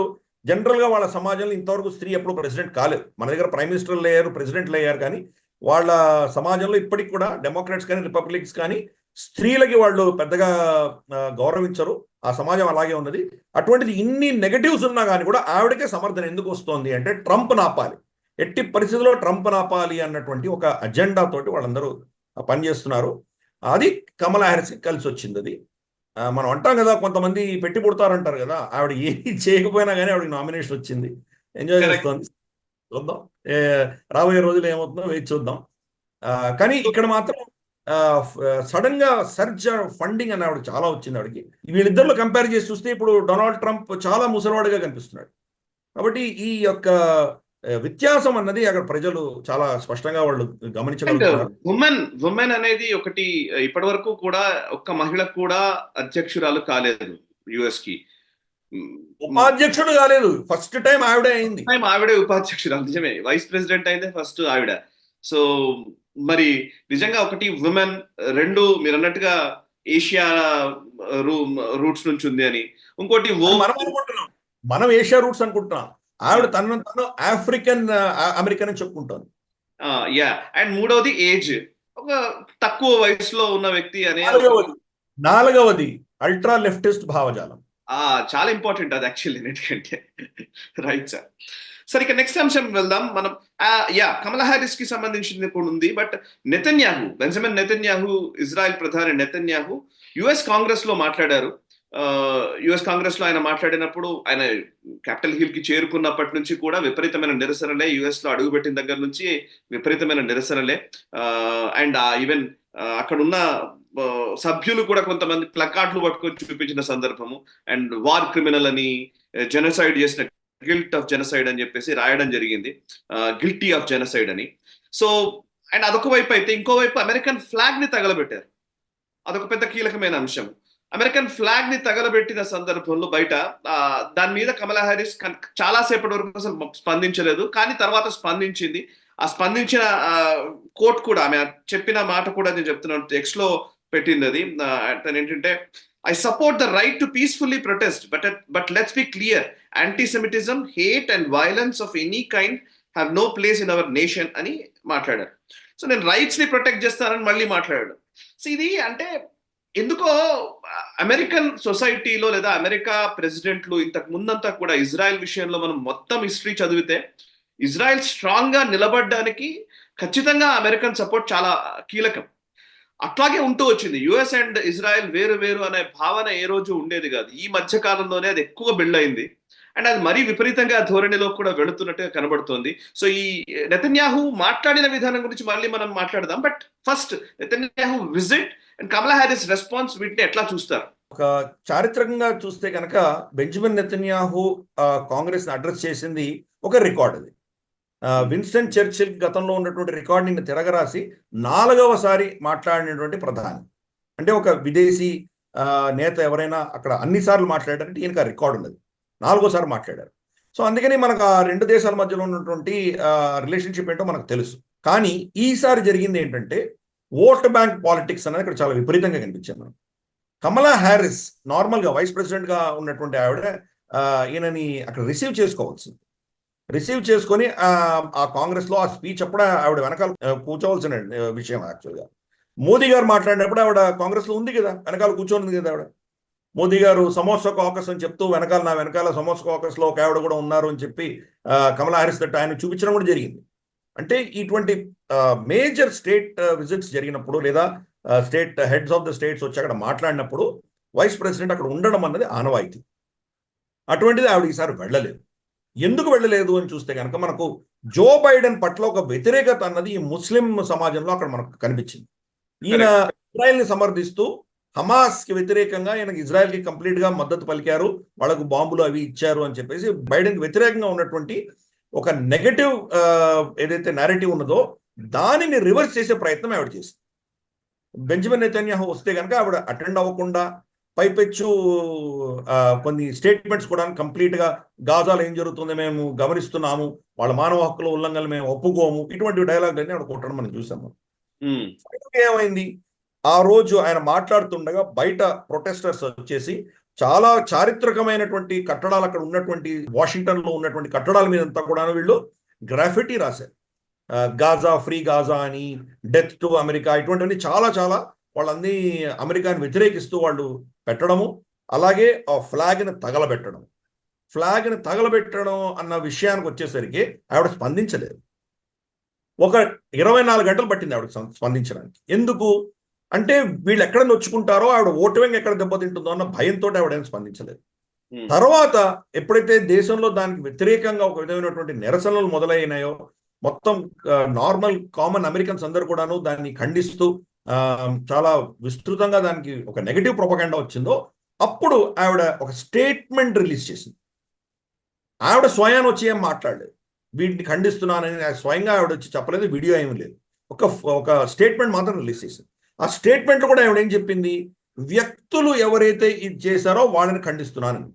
జనరల్గా వాళ్ళ సమాజంలో ఇంతవరకు స్త్రీ ఎప్పుడు ప్రెసిడెంట్ కాలేదు. మన దగ్గర ప్రైమ్ మినిస్టర్లు అయ్యారు, ప్రెసిడెంట్లు అయ్యారు, కానీ వాళ్ళ సమాజంలో ఇప్పటికి కూడా డెమోక్రాట్స్ కానీ రిపబ్లిక్స్ కానీ స్త్రీలకి వాళ్ళు పెద్దగా గౌరవించరు. ఆ సమాజం అలాగే ఉన్నది. అటువంటిది ఇన్ని నెగటివ్స్ ఉన్నా కానీ కూడా ఆవిడకే సమర్థన ఎందుకు వస్తోంది అంటే ట్రంప్ నాపాలి, ఎట్టి పరిస్థితుల్లో ట్రంప్ నాపాలి అన్నటువంటి ఒక అజెండా తోటి వాళ్ళందరూ పనిచేస్తున్నారు. అది కమలా హ్యారిస్కి కలిసి వచ్చింది. అది మనం అంటాం కదా, కొంతమంది పెట్టి పుడతారంటారు కదా, ఆవిడ ఏమి చేయకపోయినా కానీ ఆవిడకి నామినేషన్ వచ్చింది. ఎంజాయ్ చేస్తోంది. చూద్దాం రాబోయే రోజులు ఏమవుతుందో వేచి చూద్దాం. కానీ ఇక్కడ మాత్రం సడన్ గా సర్జ్ ఫండింగ్ అని ఆవిడ చాలా వచ్చింది. ఆవిడకి వీళ్ళిద్దరిలో కంపేర్ చేసి చూస్తే ఇప్పుడు డొనాల్డ్ ట్రంప్ చాలా ముసలివాడిగా కనిపిస్తున్నాడు. కాబట్టి ఈ యొక్క వ్యత్యాసం అన్నది అక్కడ ప్రజలు చాలా స్పష్టంగా వాళ్ళు గమనించగలుగుతున్నారు. ఉమెన్ అనేది ఒకటి, ఇప్పటి వరకు కూడా ఒక్క మహిళ కూడా అధ్యక్షురాలు కాలేదు యుఎస్ కి. ఉపాధ్యక్షుడు కాలేదు, ఫస్ట్ టైం ఆవిడే అయింది. ఆవిడే ఉపాధ్యక్షురాలు, నిజమే. వైస్ ప్రెసిడెంట్ అయితే ఫస్ట్ ఆవిడ. సో మరి నిజంగా ఒకటి ఉమెన్, రెండు మీరు అన్నట్టుగా ఏషియా రూట్స్ నుంచి ఉంది అని, ఇంకోటి మనం ఏషియా రూట్స్ అనుకుంటున్నాం, ఆవిడ తను ఆఫ్రికన్ అమెరికన్ అని చెప్పుకుంటాను. యా, అండ్ మూడవది ఏజ్, ఒక తక్కువ వయసులో ఉన్న వ్యక్తి అనే. నాలుగవది అల్ట్రా లెఫ్టిస్ట్ భావజాలం. చాలా ఇంపార్టెంట్ అది యాక్చువల్లీ, ఎందుకంటే రైట్ సార్. సరే, ఇక నెక్స్ట్ అంశం వెళ్దాం మనం. కమలా హ్యారిస్ కి సంబంధించింది కూడా ఉంది. But Netanyahu, Benjamin Netanyahu, Israel ప్రధాని నెతన్యాహు యుఎస్ కాంగ్రెస్ లో మాట్లాడారు. యుఎస్ కాంగ్రెస్ లో ఆయన మాట్లాడినప్పుడు, ఆయన క్యాపిటల్ హిల్ కి చేరుకున్నప్పటి నుంచి కూడా విపరీతమైన నిరసనలే, యుఎస్ లో అడుగుపెట్టిన దగ్గర నుంచి విపరీతమైన నిరసనలే. అండ్ ఈవెన్ అక్కడ ఉన్న సభ్యులు కూడా కొంతమంది ప్లకార్డులు పట్టుకొని చూపించిన సందర్భము, అండ్ వార్ క్రిమినల్ అని, జెనోసైడ్ చేసిన, గిల్ట్ ఆఫ్ జెనోసైడ్ అని చెప్పేసి రాయడం జరిగింది, గిల్టీ ఆఫ్ జెనోసైడ్ అని. సో అండ్ అదొక వైపు అయితే, ఇంకోవైపు అమెరికన్ ఫ్లాగ్ ని తగలబెట్టారు. అదొక పెద్ద కీలకమైన అంశం. అమెరికన్ ఫ్లాగ్ ని తగలబెట్టిన సందర్భంలో బయట దాని మీద కమలా హ్యారిస్ చాలా సేపటి వరకు అసలు స్పందించలేదు, కానీ తర్వాత స్పందించింది. ఆ స్పందించిన కోట్ కూడా, ఆమె చెప్పిన మాట కూడా నేను చెప్తున్నాను, ఎక్స్ లో పెట్టింది అది. తను ఏంటంటే, I support the right to peacefully protest, but let's be clear, anti-Semitism, hate and violence of any kind have no place in our nation అని మాట్లాడారు. సో నేను రైట్స్ ని ప్రొటెక్ట్ చేస్తానని మళ్ళీ మాట్లాడాడు. సో ఇది అంటే ఎందుకో అమెరికన్ సొసైటీలో లేదా అమెరికా ప్రెసిడెంట్లు ఇంతకు ముందంతా కూడా ఇజ్రాయెల్ విషయంలో మనం మొత్తం హిస్టరీ చదివితే, ఇజ్రాయెల్ స్ట్రాంగ్ గా నిలబడడానికి ఖచ్చితంగా అమెరికన్ సపోర్ట్ చాలా కీలకం. అట్లాగే ఉంటూ వచ్చింది. యుఎస్ అండ్ ఇజ్రాయెల్ వేరు వేరు అనే భావన ఏ రోజు ఉండేది కాదు. ఈ మధ్య కాలంలోనే అది ఎక్కువ బిల్డ్ అయింది. అండ్ అది మరీ విపరీతంగా ధోరణిలో కూడా వెళుతున్నట్టుగా కనబడుతోంది. సో ఈ నెతన్యాహు మాట్లాడిన విధానం గురించి మళ్ళీ మనం మాట్లాడదాం. But first Netanyahu visit and Kamala Harris response, వీటిని ఎట్లా చూస్తారు? ఒక చారిత్రకంగా చూస్తే కనుక బెంజమిన్ నెతన్యాహు కాంగ్రెస్ ని అడ్రస్ చేసింది ఒక రికార్డ్. అది విన్స్టన్ చర్చిల్ గతంలో ఉన్నటువంటి రికార్డింగ్ తిరగరాసి 4వసారి మాట్లాడినటువంటి ప్రధాని. అంటే ఒక విదేశీ నేత ఎవరైనా అక్కడ అన్నిసార్లు మాట్లాడారంటే ఈయనకు ఆ రికార్డు ఉన్నది, 4వసారి మాట్లాడారు. సో అందుకని మనకు ఆ రెండు దేశాల మధ్యలో ఉన్నటువంటి రిలేషన్షిప్ ఏంటో మనకు తెలుసు. కానీ ఈసారి జరిగింది ఏంటంటే ఓట్ బ్యాంక్ పాలిటిక్స్ అనేది ఇక్కడ చాలా విపరీతంగా కనిపించింది మనం. కమలా హ్యారిస్ నార్మల్గా వైస్ ప్రెసిడెంట్గా ఉన్నటువంటి ఆవిడ ఈయనని అక్కడ రిసీవ్ చేసుకొని ఆ కాంగ్రెస్లో ఆ స్పీచ్ అప్పుడు ఆవిడ వెనకాల కూర్చోవలసిన విషయం. యాక్చువల్గా మోదీ గారు మాట్లాడినప్పుడు ఆవిడ కాంగ్రెస్లో ఉంది కదా, వెనకాల కూర్చోనుంది కదా ఆవిడ. మోదీ గారు సమోసా కాకస్ అని చెప్తూ నా వెనకాల సమోసా కాకస్లో ఒక ఆవిడ కూడా ఉన్నారు అని చెప్పి కమలా హ్యారిస్ తట్టు ఆయన చూపించడం కూడా జరిగింది. అంటే ఇటువంటి మేజర్ స్టేట్ విజిట్స్ జరిగినప్పుడు లేదా state heads of the states వచ్చి అక్కడ మాట్లాడినప్పుడు వైస్ ప్రెసిడెంట్ అక్కడ ఉండడం అన్నది ఆనవాయితీ. అటువంటిది ఆవిడ ఈసారి వెళ్ళలేదు. ఎందుకు వెళ్ళలేదు అని చూస్తే కనుక మనకు జో బైడెన్ పట్ల ఒక వ్యతిరేకత అన్నది ఈ ముస్లిం సమాజంలో అక్కడ మనకు కనిపించింది. ఈయన ఇజ్రాయెల్ని సమర్థిస్తూ హమాస్కి వ్యతిరేకంగా ఈయనకి ఇజ్రాయెల్కి కంప్లీట్గా మద్దతు పలికారు, వాళ్ళకు బాంబులు అవి ఇచ్చారు అని చెప్పేసి బైడెన్కి వ్యతిరేకంగా ఉన్నటువంటి ఒక నెగటివ్ ఏదైతే నేరేటివ్ ఉన్నదో దానిని రివర్స్ చేసే ప్రయత్నం ఆవిడ చేసింది. బెంజమిన్ నెతన్యాహు వస్తే కనుక ఆవిడ అటెండ్ అవ్వకుండా పైపెచ్చు కొన్ని స్టేట్మెంట్స్ కూడా కంప్లీట్గా గాజాలో ఏం జరుగుతుందో మేము గమనిస్తున్నాము, వాళ్ళ మానవ హక్కుల ఉల్లంఘనలు మేము ఒప్పుకోము, ఇటువంటి డైలాగులన్నీ ఆవిడ కొట్టడం మనం చూసాము. ఏమైంది, ఆ రోజు ఆయన మాట్లాడుతుండగా బయట ప్రొటెస్టర్స్ వచ్చేసి చాలా చారిత్రకమైనటువంటి కట్టడాలు అక్కడ ఉన్నటువంటి వాషింగ్టన్ లో ఉన్నటువంటి కట్టడాల మీద అంతా కూడా వీళ్ళు గ్రాఫిటీ రాశారు. గాజా ఫ్రీ గాజా అని, డెత్ టు అమెరికా, ఇటువంటివన్నీ చాలా చాలా వాళ్ళన్నీ అమెరికాని వ్యతిరేకిస్తూ వాళ్ళు పెట్టడము. అలాగే ఆ ఫ్లాగ్ని తగలబెట్టడం అన్న విషయానికి వచ్చేసరికి ఆవిడ స్పందించలేదు. ఒక 24 గంటలు పట్టింది ఆవిడ స్పందించడానికి. ఎందుకు అంటే వీళ్ళు ఎక్కడ నొచ్చుకుంటారో, ఆవిడ ఓటు బ్యాంక్ ఎక్కడ దెబ్బతింటుందో అన్న భయంతో ఆవిడ స్పందించలేదు. తర్వాత ఎప్పుడైతే దేశంలో దానికి వ్యతిరేకంగా ఒక విధమైనటువంటి నిరసనలు మొదలైనాయో, మొత్తం నార్మల్ కామన్ అమెరికన్స్ అందరూ కూడాను దాన్ని ఖండిస్తూ చాలా విస్తృతంగా దానికి ఒక నెగటివ్ ప్రొపగండా వచ్చిందో, అప్పుడు ఆవిడ ఒక స్టేట్మెంట్ రిలీజ్ చేసింది. ఆవిడ స్వయాన వచ్చి ఏం మాట్లాడలేదు, వీటిని ఖండిస్తున్నానని స్వయంగా ఆవిడ వచ్చి చెప్పలేదు, వీడియో ఏమీ లేదు, ఒక స్టేట్మెంట్ మాత్రం రిలీజ్ చేసింది. ఆ స్టేట్మెంట్ కూడా ఆవిడ ఏం చెప్పింది, వ్యక్తులు ఎవరైతే ఇది చేశారో వాళ్ళని ఖండిస్తున్నానని.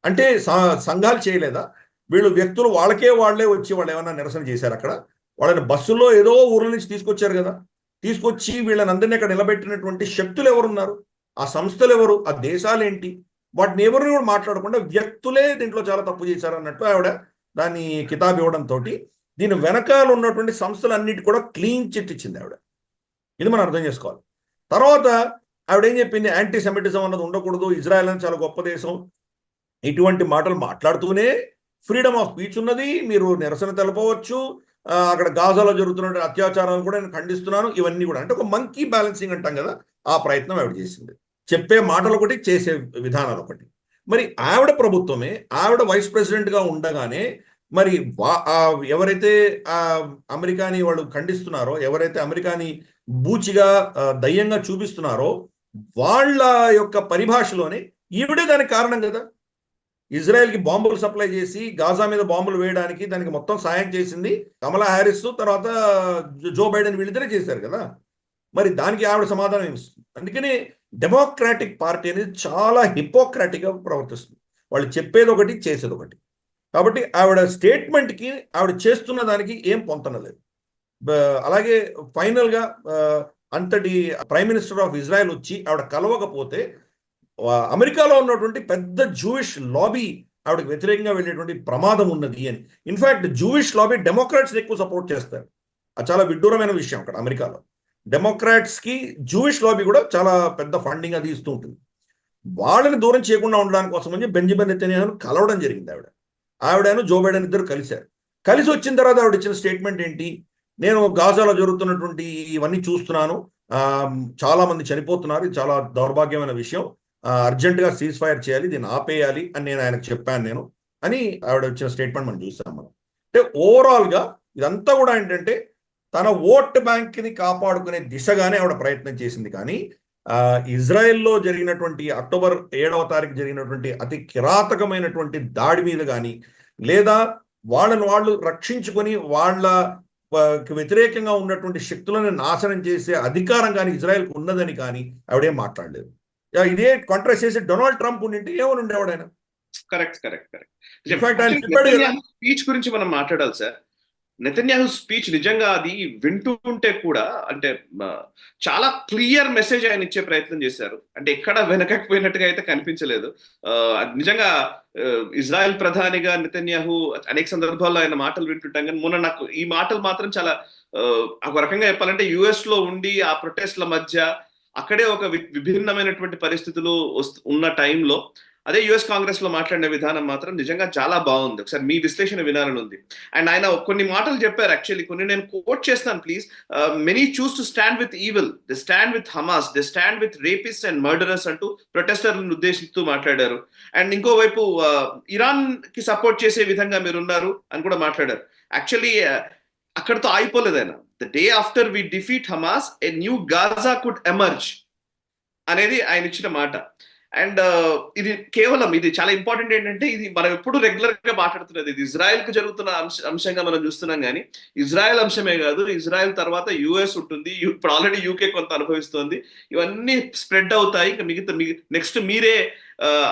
అంటే సంఘాలు చేయలేదా, వీళ్ళు వ్యక్తులు వాళ్ళే వచ్చి వాళ్ళు ఏమైనా నిరసన చేశారు అక్కడ, వాళ్ళని బస్సులో ఏదో ఊర్ల నుంచి తీసుకొచ్చారు కదా, తీసుకొచ్చి వీళ్ళని అందరినీ అక్కడ నిలబెట్టినటువంటి శక్తులు ఎవరున్నారు, ఆ సంస్థలు ఎవరు, ఆ దేశాలు ఏంటి, వాటిని ఎవరిని కూడా మాట్లాడకుండా వ్యక్తులే దీంట్లో చాలా తప్పు చేశారు అన్నట్టు ఆవిడ దాన్ని కితాబ్ ఇవ్వడంతో దీని వెనకాల ఉన్నటువంటి సంస్థలన్నిటి కూడా క్లీన్ చిట్ ఇచ్చింది ఆవిడ. ఇది మనం అర్థం చేసుకోవాలి. తర్వాత ఆవిడ ఏం చెప్పింది, యాంటీ సెమిటిజం అన్నది ఉండకూడదు, ఇజ్రాయెల్ అని చాలా గొప్ప దేశం, ఇటువంటి మాటలు మాట్లాడుతూనే ఫ్రీడమ్ ఆఫ్ స్పీచ్ ఉన్నది, మీరు నిరసన తెలపవచ్చు, అక్కడ గాజాలో జరుగుతున్న అత్యాచారాలను కూడా నేను ఖండిస్తున్నాను, ఇవన్నీ కూడా. అంటే ఒక మంకీ బ్యాలెన్సింగ్ అంటాం కదా, ఆ ప్రయత్నం ఆవిడ చేసింది. చెప్పే మాటలు ఒకటి, చేసే విధానాలు ఒకటి. మరి ఆవిడ ప్రభుత్వమే, ఆవిడ వైస్ ప్రెసిడెంట్గా ఉండగానే మరి ఎవరైతే అమెరికాని వాళ్ళు ఖండిస్తున్నారో, ఎవరైతే అమెరికాని బూచిగా దయ్యంగా చూపిస్తున్నారో వాళ్ళ యొక్క పరిభాషలోనే ఈవిడే దానికి కారణం కదా. ఇజ్రాయెల్కి బాంబులు సప్లై చేసి గాజా మీద బాంబులు వేయడానికి దానికి మొత్తం సాయం చేసింది కమలా హ్యారిస్, తర్వాత జో బైడెన్, వీళ్ళిద్దరే చేశారు కదా. మరి దానికి ఆవిడ సమాధానం ఏమిస్తుంది. అందుకని డెమోక్రాటిక్ పార్టీ అనేది చాలా హిపోక్రాటిక్గా ప్రవర్తిస్తుంది. వాళ్ళు చెప్పేది ఒకటి, చేసేది ఒకటి. కాబట్టి ఆవిడ స్టేట్మెంట్కి ఆవిడ చేస్తున్న దానికి ఏం పొంతనలేదు. అలాగే ఫైనల్గా అంతటి ప్రైమ్ మినిస్టర్ ఆఫ్ ఇజ్రాయెల్ వచ్చి ఆవిడ కలవకపోతే అమెరికాలో ఉన్నటువంటి పెద్ద జూయిష్ లాబీ ఆవిడకి వ్యతిరేకంగా వెళ్ళేటువంటి ప్రమాదం ఉన్నది అని. ఇన్ఫాక్ట్ జూయిష్ లాబీ డెమోక్రాట్స్ ఎక్కువ సపోర్ట్ చేస్తారు. అది చాలా విడ్డూరమైన విషయం. అక్కడ అమెరికాలో డెమోక్రాట్స్కి జూయిష్ లాబీ కూడా చాలా పెద్ద ఫండింగ్ అది ఇస్తూ ఉంటుంది. వాళ్ళని దూరం చేయకుండా ఉండడానికి కోసం అని బెంజమిన్ నెతన్యాహును కలవడం జరిగింది ఆవిడను జో బైడెన్ ఇద్దరు కలిశారు. కలిసి వచ్చిన తర్వాత ఆవిడ ఇచ్చిన స్టేట్మెంట్ ఏంటి, నేను గాజాలో జరుగుతున్నటువంటి ఇవన్నీ చూస్తున్నాను, చాలా మంది చనిపోతున్నారు, ఇది చాలా దౌర్భాగ్యమైన విషయం, అర్జెంటుగా సీజ్ ఫైర్ చేయాలి, దీన్ని ఆపేయాలి అని నేను ఆయనకు చెప్పాను అని ఆవిడ వచ్చిన స్టేట్మెంట్ మనం చూసాం. మనం అంటే ఓవరాల్గా ఇదంతా కూడా ఏంటంటే తన ఓట్ బ్యాంక్ని కాపాడుకునే దిశగానే ఆవిడ ప్రయత్నం చేసింది. కానీ ఇజ్రాయెల్లో జరిగినటువంటి అక్టోబర్ 7వ తారీఖు జరిగినటువంటి అతి కిరాతకమైనటువంటి దాడి మీద కానీ, లేదా వాళ్ళను వాళ్ళు రక్షించుకొని వాళ్ళ వ్యతిరేకంగా ఉన్నటువంటి శక్తులను నాశనం చేసే అధికారం కానీ ఇజ్రాయెల్కి ఉన్నదని కానీ ఆవిడేం మాట్లాడలేదు. ఇదే కాంట్రాస్ట్ చేసి డొనాల్డ్ ట్రంప్ ఉండింటే ఏమని ఉండేవాడు ఆయన. కరెక్ట్. ఇన్ఫాక్ట్ ఆయన చెప్పాడు కదా, స్పీచ్ గురించి మనం మాట్లాడాలి సార్. నెతన్యాహు స్పీచ్ నిజంగా అది వింటూ ఉంటే కూడా అంటే ఆ, చాలా క్లియర్ మెసేజ్ ఆయన ఇచ్చే ప్రయత్నం చేశారు. అంటే ఎక్కడ వెనకకపోయినట్టుగా అయితే కనిపించలేదు. అది నిజంగా ఇజ్రాయెల్ ప్రధానిగా నెతన్యాహు అనేక సందర్భాల్లో ఆయన మాటలు వింటుంటాం, కానీ మొన్న నాకు ఈ మాటలు మాత్రం చాలా ఆ, ఒక రకంగా చెప్పాలంటే యుఎస్ లో ఉండి ఆ ప్రొటెస్ట్ల మధ్య అక్కడే ఒక విభిన్నమైనటువంటి పరిస్థితులు ఉన్న టైంలో అదే యుఎస్ కాంగ్రెస్ లో మాట్లాడిన విధానం మాత్రం నిజంగా చాలా బాగుంది. ఒకసారి మీ విశ్లేషణ వినాలని ఉంది. అండ్ ఆయన కొన్ని మాటలు చెప్పారు, యాక్చువల్లీ కొన్ని నేను కోట్ చేస్తాను please. Many choose to stand with evil, they stand with Hamas, they stand with rapist and murderers అంటూ ప్రొటెస్టర్లను ఉద్దేశిస్తూ మాట్లాడారు. అండ్ ఇంకోవైపు ఇరాన్ కి సపోర్ట్ చేసే విధంగా మీరు ఉన్నారు అని కూడా మాట్లాడారు. యాక్చువల్లీ అక్కడతో ఆగిపోలేదు ఆయన. The day after we defeat Hamas a new Gaza could emerge అనేది ఆయన ఇచ్చిన మాట. అండ్ ఇది కేవలం ఇది చాలా ఇంపార్టెంట్ ఏంటంటే ఇది మనం ఎప్పుడు రెగ్యులర్ గా మాట్లాడుతున్నది, ఇది ఇజ్రాయెల్ కు జరుగుతున్న అంశంగా మనం చూస్తున్నాం, కానీ ఇజ్రాయెల్ అంశమే కాదు, ఇజ్రాయెల్ తర్వాత యుఎస్ ఉంటుంది, ఇప్పుడు ఆల్రెడీ యూకే కొంత అనుభవిస్తోంది. ఇవన్నీ స్ప్రెడ్ అవుతాయి, ఇంకా మిగతా నెక్స్ట్ మీరే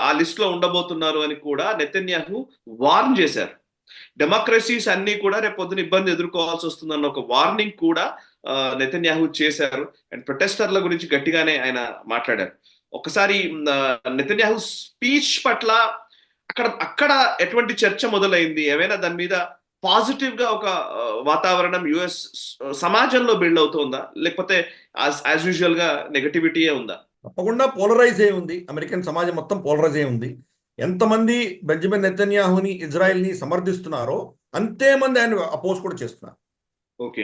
ఆ లిస్ట్ లో ఉండబోతున్నారు అని కూడా నెతన్యాహు వార్న్ చేశారు. డెమోక్రసీస్ అన్ని కూడా రేపు పొద్దున ఇబ్బంది ఎదుర్కోవాల్సి వస్తుందన్న ఒక వార్నింగ్ కూడా నెతన్యాహు చేశారు. అండ్ ప్రొటెస్టర్ల గురించి గట్టిగానే ఆయన మాట్లాడారు. ఒకసారి నెతన్యాహు స్పీచ్ పట్ల అక్కడ అక్కడ ఎటువంటి చర్చ మొదలైంది, ఏమైనా దాని మీద పాజిటివ్ గా ఒక వాతావరణం యుఎస్ సమాజంలో బిల్డ్ అవుతుందా, లేకపోతే యాజ్ యూజువల్ గా నెగటివిటీయే ఉందా? తప్పకుండా పోలరైజ్ అయి ఉంది. అమెరికన్ సమాజం మొత్తం పోలరైజ్ అయి ఉంది. ఎంతమంది బెంజమిన్ నెతన్యాహుని ఇజ్రాయెల్ని సమర్థిస్తున్నారో అంతే మంది ఆయన అపోజ్ కూడా చేస్తున్నారు. ఓకే.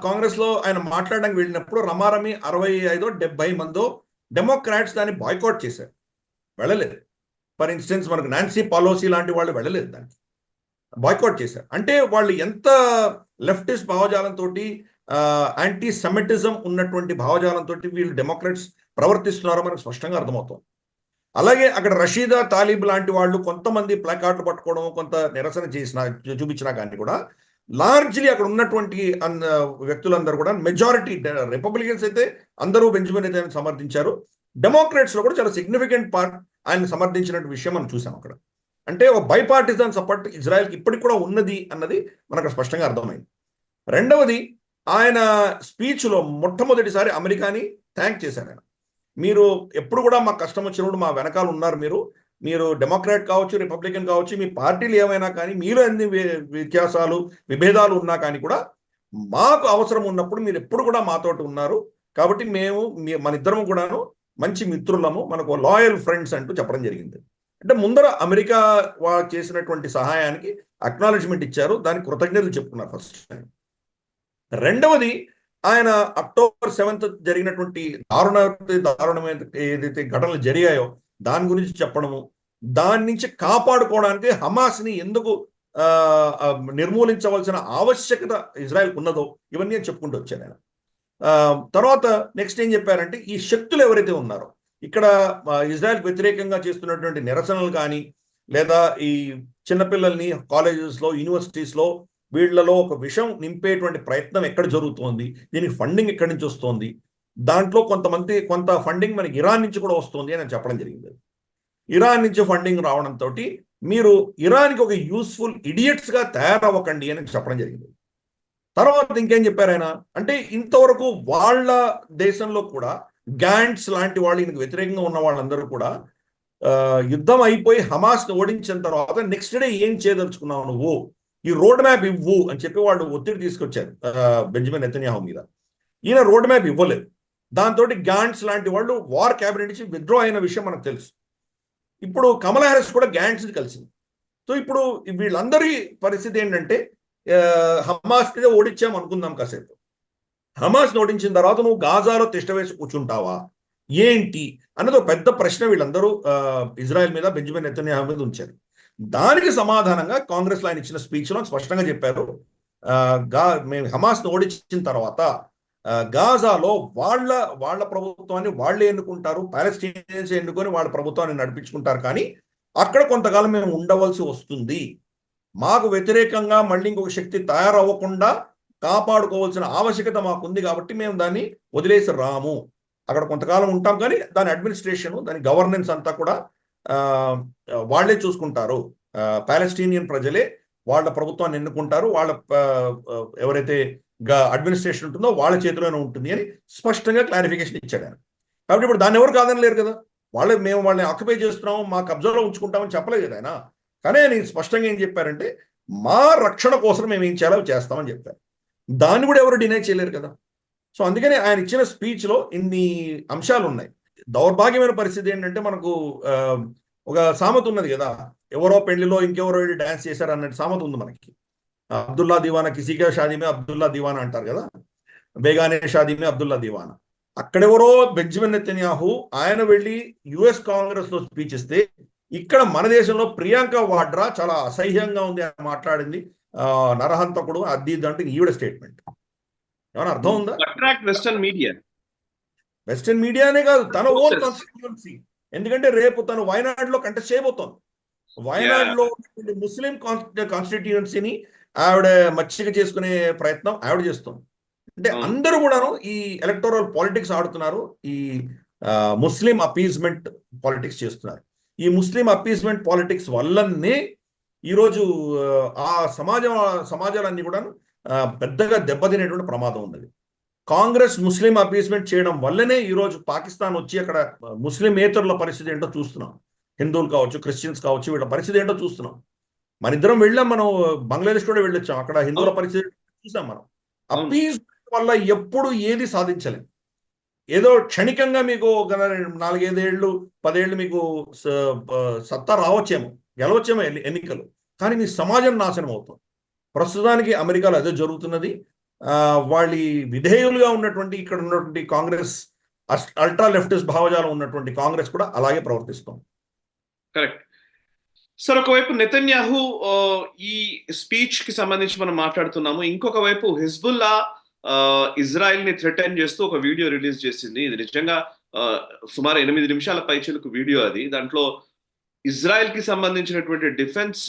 కాంగ్రెస్ లో ఆయన మాట్లాడడానికి వెళ్ళినప్పుడు రమారమి 65-70 మందో డెమోక్రాట్స్ దాన్ని బాయ్కాట్ చేశారు, వెళ్ళలేదు. ఫర్ ఇన్స్టెన్స్ మనకు నాన్సీ పాలోసి లాంటి వాళ్ళు వెళ్ళలేదు, దానికి బాయ్కాట్ చేశారు. అంటే వాళ్ళు ఎంత లెఫ్టిస్ట్ భావజాలంతో యాంటీ సెమిటిజం ఉన్నటువంటి భావజాలంతో వీళ్ళు డెమోక్రాట్స్ ప్రవర్తిస్తున్నారో మనకు స్పష్టంగా అర్థమవుతుంది. అలాగే అక్కడ రషీదా తాలిబ్ లాంటి వాళ్ళు కొంతమంది ప్లాకార్డులు పట్టుకోవడం, కొంత నిరసన చూపించినా కానీ కూడా లార్జ్లీ అక్కడ ఉన్నటువంటి వ్యక్తులందరూ కూడా మెజారిటీ రిపబ్లికన్స్ అయితే అందరూ బెంజమిన్ నెతన్యాహుని సమర్థించారు. డెమోక్రాట్స్ లో కూడా చాలా సిగ్నిఫికెంట్ పార్ట్ ఆయన సమర్థించినటువంటి విషయం మనం చూసాం అక్కడ. అంటే ఒక బైపార్టిజన్ సపోర్ట్ ఇజ్రాయెల్కి ఇప్పటికి కూడా ఉన్నది అన్నది మనకు స్పష్టంగా అర్థమైంది. రెండవది, ఆయన స్పీచ్లో మొట్టమొదటిసారి అమెరికాని థ్యాంక్ చేశారు ఆయన. మీరు ఎప్పుడు కూడా మాకు కష్టం వచ్చినప్పుడు మా వెనకాల ఉన్నారు, మీరు డెమోక్రాట్ కావచ్చు, రిపబ్లికన్ కావచ్చు, మీ పార్టీలు ఏమైనా కానీ మీలో ఎన్ని వ్యత్యాసాలు విభేదాలు ఉన్నా కానీ కూడా మాకు అవసరం ఉన్నప్పుడు మీరు ఎప్పుడు కూడా మాతోటి ఉన్నారు. కాబట్టి మేము మన ఇద్దరం కూడాను మంచి మిత్రులము, మనకు లాయల్ ఫ్రెండ్స్ అంటూ చెప్పడం జరిగింది. అంటే ముందర అమెరికా వాళ్ళు చేసినటువంటి సహాయానికి అక్నాలెడ్జ్మెంట్ ఇచ్చారు, దానికి కృతజ్ఞతలు చెప్పుకున్నారు ఫస్ట్ టైం. రెండవది, ఆయన అక్టోబర్ 7th జరిగినటువంటి దారుణమైన ఏదైతే ఘటనలు జరిగాయో దాని గురించి చెప్పడము, దాని నుంచి కాపాడుకోవడానికి హమాస్ని ఎందుకు నిర్మూలించవలసిన ఆవశ్యకత ఇజ్రాయెల్కి ఉన్నదో ఇవన్నీ చెప్పుకుంటూ వచ్చాను ఆయన. తర్వాత నెక్స్ట్ ఏం చెప్పారంటే, ఈ శక్తులు ఎవరైతే ఉన్నారో ఇక్కడ ఇజ్రాయెల్కి వ్యతిరేకంగా చేస్తున్నటువంటి నిరసనలు కానీ, లేదా ఈ చిన్నపిల్లల్ని కాలేజెస్లో యూనివర్సిటీస్లో వీళ్లలో ఒక విషం నింపేటువంటి ప్రయత్నం ఎక్కడ జరుగుతోంది, దీనికి ఫండింగ్ ఎక్కడి నుంచి వస్తుంది, దాంట్లో కొంత ఫండింగ్ మనకి ఇరాన్ నుంచి కూడా వస్తుంది అని చెప్పడం జరిగింది. ఇరాన్ నుంచి ఫండింగ్ రావడంతో మీరు ఇరాన్కి ఒక యూస్ఫుల్ ఇడియట్స్గా తయారవ్వకండి అని చెప్పడం జరిగింది. తర్వాత ఇంకేం చెప్పారు ఆయన అంటే, ఇంతవరకు వాళ్ళ దేశంలో కూడా గ్యాంట్స్ లాంటి వాళ్ళు ఈయనకు వ్యతిరేకంగా ఉన్న వాళ్ళందరూ కూడా యుద్ధం అయిపోయి హమాస్ని ఓడించిన తర్వాత నెక్స్ట్ డే ఏం చేయదలుచుకున్నావు నువ్వు, ఈ రోడ్ మ్యాప్ ఇవ్వు అని చెప్పి వాళ్ళు ఒత్తిడి తీసుకొచ్చారు బెంజమిన్ నెతన్యాహు మీద. ఈయన రోడ్ మ్యాప్ ఇవ్వలేదు. దాంతో గ్యాంట్స్ లాంటి వాళ్ళు వార్ క్యాబినెట్ నుంచి విత్డ్రా అయిన విషయం మనకు తెలుసు. ఇప్పుడు కమలా హ్యారిస్ కూడా గ్యాంట్స్ కలిసింది. సో ఇప్పుడు వీళ్ళందరి పరిస్థితి ఏంటంటే, హమాస్ మీద ఓడించాం అనుకుందాం కాసేపు, హమాస్ ఓడించిన తర్వాత నువ్వు గాజాలో తిష్ట వేసి కూర్చుంటావా ఏంటి అన్నది ఒక పెద్ద ప్రశ్న వీళ్ళందరూ ఇజ్రాయెల్ మీద బెంజమిన్ నెతన్యాహు మీద ఉంచారు. దానికి సమాధానంగా కాంగ్రెస్ ఆయన ఇచ్చిన స్పీచ్లో స్పష్టంగా చెప్పారు, మేము హమాస్ని ఓడించిన తర్వాత గాజాలో వాళ్ళ ప్రభుత్వాన్ని వాళ్ళే ఎన్నుకుంటారు, పాలస్తీనియన్స్ ఎన్నుకొని వాళ్ళ ప్రభుత్వాన్ని నడిపించుకుంటారు, కానీ అక్కడ కొంతకాలం మేము ఉండవలసి వస్తుంది. మాకు వ్యతిరేకంగా మళ్ళీ ఇంకొక శక్తి తయారవ్వకుండా కాపాడుకోవాల్సిన ఆవశ్యకత మాకుంది, కాబట్టి మేము దాన్ని వదిలేసి రాము. అక్కడ కొంతకాలం ఉంటాం, కానీ దాని అడ్మినిస్ట్రేషన్, దాని గవర్నెన్స్ అంతా కూడా వాళ్లే చూసుకుంటారు, పాలస్తీనియన్ ప్రజలే వాళ్ళ ప్రభుత్వాన్ని ఎన్నుకుంటారు, వాళ్ళ ఎవరైతే అడ్మినిస్ట్రేషన్ ఉంటుందో వాళ్ళ చేతిలోనే ఉంటుంది అని స్పష్టంగా క్లారిఫికేషన్ ఇచ్చాడు ఆయన. కాబట్టి ఇప్పుడు దాన్ని ఎవరు కాదని లేరు కదా. మేము వాళ్ళని ఆక్యుపై చేస్తున్నాం, మా కబ్జాలో ఉంచుకుంటామని చెప్పలేదు కదా ఆయన. కానీ ఆయన స్పష్టంగా ఏం చెప్పారంటే మా రక్షణ కోసం మేము ఏం చేయాలో చేస్తామని చెప్పారు. దాన్ని కూడా ఎవరు డినై చేయలేరు కదా. సో అందుకని ఆయన ఇచ్చిన స్పీచ్లో ఇన్ని అంశాలు ఉన్నాయి. దౌర్భాగ్యమైన పరిస్థితి ఏంటంటే మనకు ఒక సామెత ఉన్నది కదా, ఎవరో పెళ్లిలో ఇంకెవరో డాన్స్ చేశారు అన్నట్టు సామెత ఉంది మనకి. అబ్దుల్లా దివానా కిసీగా షాదీమే అబ్దుల్లా దివానా అంటారు కదా, బేగానే షాదీమే అబ్దుల్లా దివానా. అక్కడెవరో బెంజమిన్ నెతన్యాహు ఆయన వెళ్ళి యుఎస్ కాంగ్రెస్ లో స్పీచ్ ఇస్తే ఇక్కడ మన దేశంలో ప్రియాంక వాడ్రా చాలా అసహ్యంగా ఉంది అని మాట్లాడింది, నరహంతకుడు అది అంటే ఈవిడ స్టేట్మెంట్. ఏమైనా అర్థం ఉందా? వెస్టర్న్ మీడియా, వెస్టర్న్ మీడియానే కాదు, తన ఓన్ కాన్స్టిట్యూన్సీ. ఎందుకంటే రేపు తను వయనాడులో కంటెస్ట్ చేయబోతోంది. వయనాడులో ముస్లిం కాన్స్టిట్యూన్సీని ఆవిడ మచ్చిక చేసుకునే ప్రయత్నం ఆవిడ చేస్తుంది. అంటే అందరూ కూడాను ఈ ఎలక్టోరల్ పాలిటిక్స్ ఆడుతున్నారు, ఈ ముస్లిం అపీజ్మెంట్ పాలిటిక్స్ చేస్తున్నారు. ఈ ముస్లిం అపీజ్మెంట్ పాలిటిక్స్ వల్లనే ఈరోజు ఆ సమాజాలన్నీ కూడా పెద్దగా దెబ్బతినేటువంటి ప్రమాదం ఉన్నది. కాంగ్రెస్ ముస్లిం అపీజ్మెంట్ చేయడం వల్లనే ఈరోజు పాకిస్తాన్ వచ్చి అక్కడ ముస్లిమేతరుల పరిస్థితి ఏంటో చూస్తున్నాం. హిందువులు కావచ్చు, క్రిస్టియన్స్ కావచ్చు, వీళ్ళ పరిస్థితి ఏంటో చూస్తున్నాం. మన ఇద్దరం వెళ్ళాం, మనం బంగ్లాదేశ్ కూడా వెళ్ళొచ్చాం, అక్కడ హిందువుల పరిస్థితి చూసాం మనం. అపీజ్మెంట్ వల్ల ఎప్పుడు ఏది సాధించలేం. ఏదో క్షణికంగా మీకు 4-5 ఏళ్ళు 10 ఏళ్ళు మీకు సత్తా రావచ్చేమో, గెలవచ్చేమో ఎన్నికలు, కానీ మీ సమాజం నాశనం అవుతుంది. ప్రస్తుతానికి అమెరికాలో అదే జరుగుతున్నది. వాళ్ళ విధేయులుగా ఉన్నటువంటి ఇక్కడ ఉన్నటువంటి కాంగ్రెస్, అల్ట్రా లెఫ్టిస్ట్ భావజాలం ఉన్నటువంటి కాంగ్రెస్ కూడా అలాగే ప్రవర్తిస్తుంది. Correct sir. ఒకవైపు నెతన్యాహు ఈ స్పీచ్ కి సంబంధించి మనం మాట్లాడుతున్నాము, ఇంకొక వైపు హిజ్బుల్లా ఇజ్రాయెల్ ని థ్రెటన్ చేస్తూ ఒక వీడియో రిలీజ్ చేసింది. ఇది నిజంగా సుమారు 8 నిమిషాల పైచిలకు వీడియో అది. దాంట్లో ఇజ్రాయెల్ కి సంబంధించినటువంటి డిఫెన్స్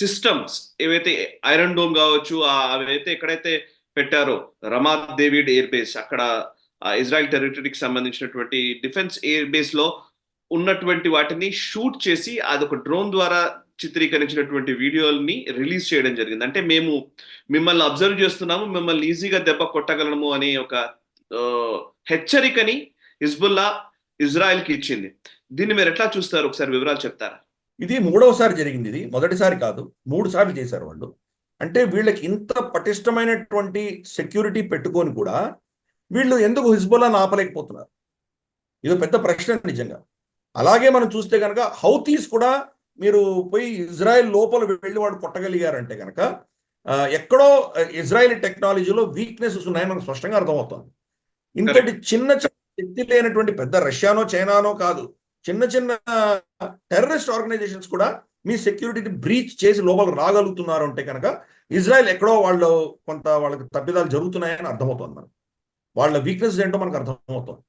సిస్టమ్స్ ఏవైతే ఐరన్ డోమ్ కావచ్చు, అవైతే ఎక్కడైతే పెట్టారో రమాత్ డేవిడ్ ఎయిర్ బేస్, అక్కడ ఇజ్రాయెల్ టెరిటరీకి సంబంధించినటువంటి డిఫెన్స్ ఎయిర్ బేస్ లో ఉన్నటువంటి వాటిని షూట్ చేసి అదొక డ్రోన్ ద్వారా చిత్రీకరించినటువంటి వీడియోని రిలీజ్ చేయడం జరిగింది. అంటే మేము మిమ్మల్ని అబ్జర్వ్ చేస్తున్నాము, మిమ్మల్ని ఈజీగా దెబ్బ కొట్టగలము అనే ఒక హెచ్చరికని హిజ్బుల్లా ఇజ్రాయెల్ కి ఇచ్చింది. దీన్ని మీరు ఎట్లా చూస్తారు, ఒకసారి వివరాలు చెప్తారా? ఇది 3వసారి జరిగింది, ఇది మొదటిసారి కాదు, 3 సార్లు చేశారు వాళ్ళు. అంటే వీళ్ళకి ఇంత పటిష్టమైనటువంటి సెక్యూరిటీ పెట్టుకొని కూడా వీళ్ళు ఎందుకు హిజ్బుల్లాను ఆపలేకపోతున్నారు? ఇది పెద్ద ప్రశ్న నిజంగా. అలాగే మనం చూస్తే కనుక హౌతీస్ కూడా మీరు పోయి ఇజ్రాయెల్ లోపల వెళ్ళి వాడు కొట్టగలిగారంటే కనుక ఎక్కడో ఇజ్రాయెల్ టెక్నాలజీలో వీక్నెసెస్ ఉన్నాయని మనకు స్పష్టంగా అర్థమవుతుంది. ఇంతటి చిన్న శక్తి లేనటువంటి పెద్ద రష్యానో చైనానో కాదు, చిన్న చిన్న టెర్రరిస్ట్ ఆర్గనైజేషన్స్ కూడా మీ సెక్యూరిటీని బ్రీచ్ చేసి లోపలికి రాగలుగుతున్నారు అంటే కనుక ఇజ్రాయెల్ ఎక్కడో వాళ్ళకి తప్పిదాలు జరుగుతున్నాయని అర్థమవుతుంది. మనకు వాళ్ళ వీక్నెస్ ఏంటో మనకు అర్థమవుతుంది.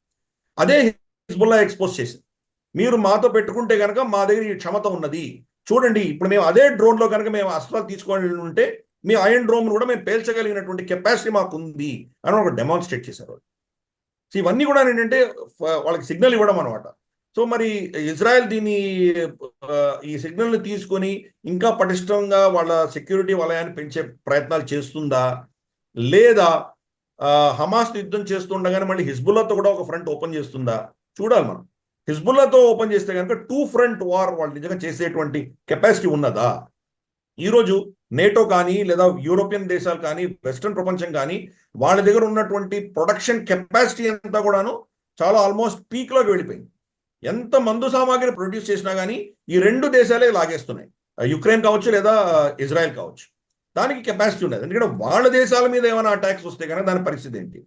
అదే హిజ్బుల్లా ఎక్స్పోజ్ చేసింది. మీరు మాతో పెట్టుకుంటే కనుక మా దగ్గర ఈ క్షమత ఉన్నది చూడండి, ఇప్పుడు మేము అదే డ్రోన్లో కనుక మేము అస్త్రాలు తీసుకొని ఉంటే మీ ఐరన్ డ్రోన్ కూడా మేము పేల్చగలిగినటువంటి కెపాసిటీ మాకు ఉంది అని ఒక డెమాన్స్ట్రేట్ చేశారు. సో ఇవన్నీ కూడా ఏంటంటే వాళ్ళకి సిగ్నల్ ఇవ్వడం అనమాట. సో మరి ఇజ్రాయెల్ ఈ సిగ్నల్ని తీసుకొని ఇంకా పటిష్టంగా వాళ్ళ సెక్యూరిటీ వలయాన్ని పెంచే ప్రయత్నాలు చేస్తుందా, లేదా హమాస్ యుద్ధం చేస్తుండగానే మళ్ళీ హిజ్బుల్లాతో కూడా ఒక ఫ్రంట్ ఓపెన్ చేస్తుందా చూడాలి మనం. హిజ్బుల్లాతో ఓపెన్ చేస్తే కనుక 2 ఫ్రంట్ వార్ వాళ్ళు నిజంగా చేసేటువంటి కెపాసిటీ ఉన్నదా? ఈరోజు నేటో కానీ లేదా యూరోపియన్ దేశాలు కానీ వెస్ట్రన్ ప్రపంచం కానీ వాళ్ళ దగ్గర ఉన్నటువంటి ప్రొడక్షన్ కెపాసిటీ అంతా కూడాను చాలా ఆల్మోస్ట్ పీక్లోకి వెళ్ళిపోయింది. ఎంత మందు సామాగ్రి ప్రొడ్యూస్ చేసినా కానీ ఈ 2 దేశాలే లాగేస్తున్నాయి, యుక్రెయిన్ కావచ్చు లేదా ఇజ్రాయెల్ కావచ్చు. దానికి కెపాసిటీ ఉండదు. ఎందుకంటే వాళ్ళ దేశాల మీద ఏమైనా అటాక్స్ వస్తే కనుక దాని పరిస్థితి ఏంటి?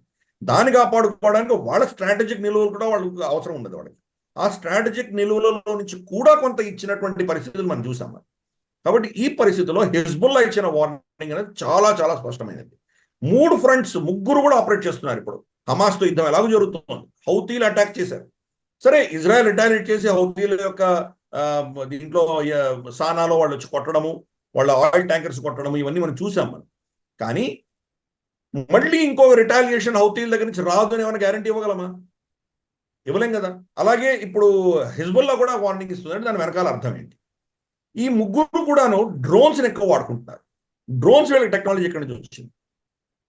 దాన్ని కాపాడుకోవడానికి వాళ్ళ స్ట్రాటజిక్ నిలువలు కూడా వాళ్ళకి అవసరం ఉండదు. వాళ్ళకి ఆ స్ట్రాటజిక్ నిలువలలో నుంచి కూడా కొంత ఇచ్చినటువంటి పరిస్థితులు మనం చూసాం. కాబట్టి ఈ పరిస్థితిలో హిజ్బుల్లా ఇచ్చిన వార్నింగ్ అనేది చాలా చాలా స్పష్టమైనది. 3 ఫ్రంట్స్, 3 కూడా ఆపరేట్ చేస్తున్నారు. ఇప్పుడు హమాస్తో యుద్ధం ఎలాగో జరుగుతుంది, హౌతీలు అటాక్ చేశారు. సరే, ఇజ్రాయెల్ రిటాలియేట్ చేసి హౌతీల యొక్క దీంట్లో సానాలో వాళ్ళు వచ్చి కొట్టడము, వాళ్ళ ఆయిల్ ట్యాంకర్స్ కొట్టడము, ఇవన్నీ మనం చూసాం మనం. కానీ మళ్ళీ ఇంకొక రిటాలియేషన్ హౌతీల దగ్గర నుంచి రాదు అని ఏమైనా గ్యారంటీ ఇవ్వగలమా? ఇవ్వలేం కదా. అలాగే ఇప్పుడు హిజ్బుల్లా కూడా వార్నింగ్ ఇస్తుందంటే దాని వెనకాల అర్థం ఏంటి? ఈ ముగ్గురు కూడాను డ్రోన్స్ ఎక్కువ వాడుకుంటున్నారు. డ్రోన్స్ వీళ్ళకి టెక్నాలజీ ఎక్కడి నుంచి వచ్చింది?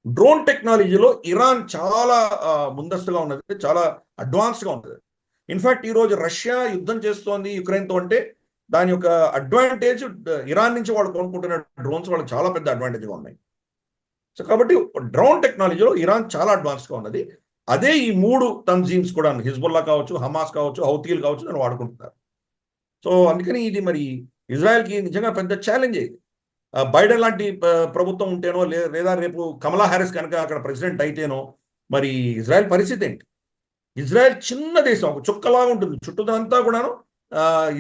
డ్రోన్ టెక్నాలజీలో ఇరాన్ చాలా ముందస్తుగా ఉన్నది, చాలా అడ్వాన్స్డ్గా ఉన్నది. ఇన్ఫాక్ట్ ఈరోజు రష్యా యుద్ధం చేస్తోంది యుక్రెయిన్తో అంటే దాని యొక్క అడ్వాంటేజ్ ఇరాన్ నుంచి వాళ్ళు కొనుక్కుంటున్న డ్రోన్స్ వాళ్ళకి చాలా పెద్ద అడ్వాంటేజ్గా ఉన్నాయి. సో కాబట్టి డ్రోన్ టెక్నాలజీలో ఇరాన్ చాలా అడ్వాన్స్గా ఉన్నది. అదే ఈ 3 తంజీమ్స్ కూడా, హిజ్బుల్లా కావచ్చు, హమాస్ కావచ్చు, హౌతీలు కావచ్చు, దాన్ని వాడుకుంటున్నారు. సో అందుకని ఇది మరి ఇజ్రాయెల్కి నిజంగా పెద్ద ఛాలెంజ్ అయింది. బైడెన్ లాంటి ప్రభుత్వం ఉంటేనో లేదా రేపు కమలా హ్యారిస్ కనుక అక్కడ ప్రెసిడెంట్ అయితేనో మరి ఇజ్రాయెల్ పరిస్థితి ఏంటి? ఇజ్రాయెల్ చిన్న దేశం, ఒక చుక్కలాగా ఉంటుంది, చుట్టూదంతా కూడాను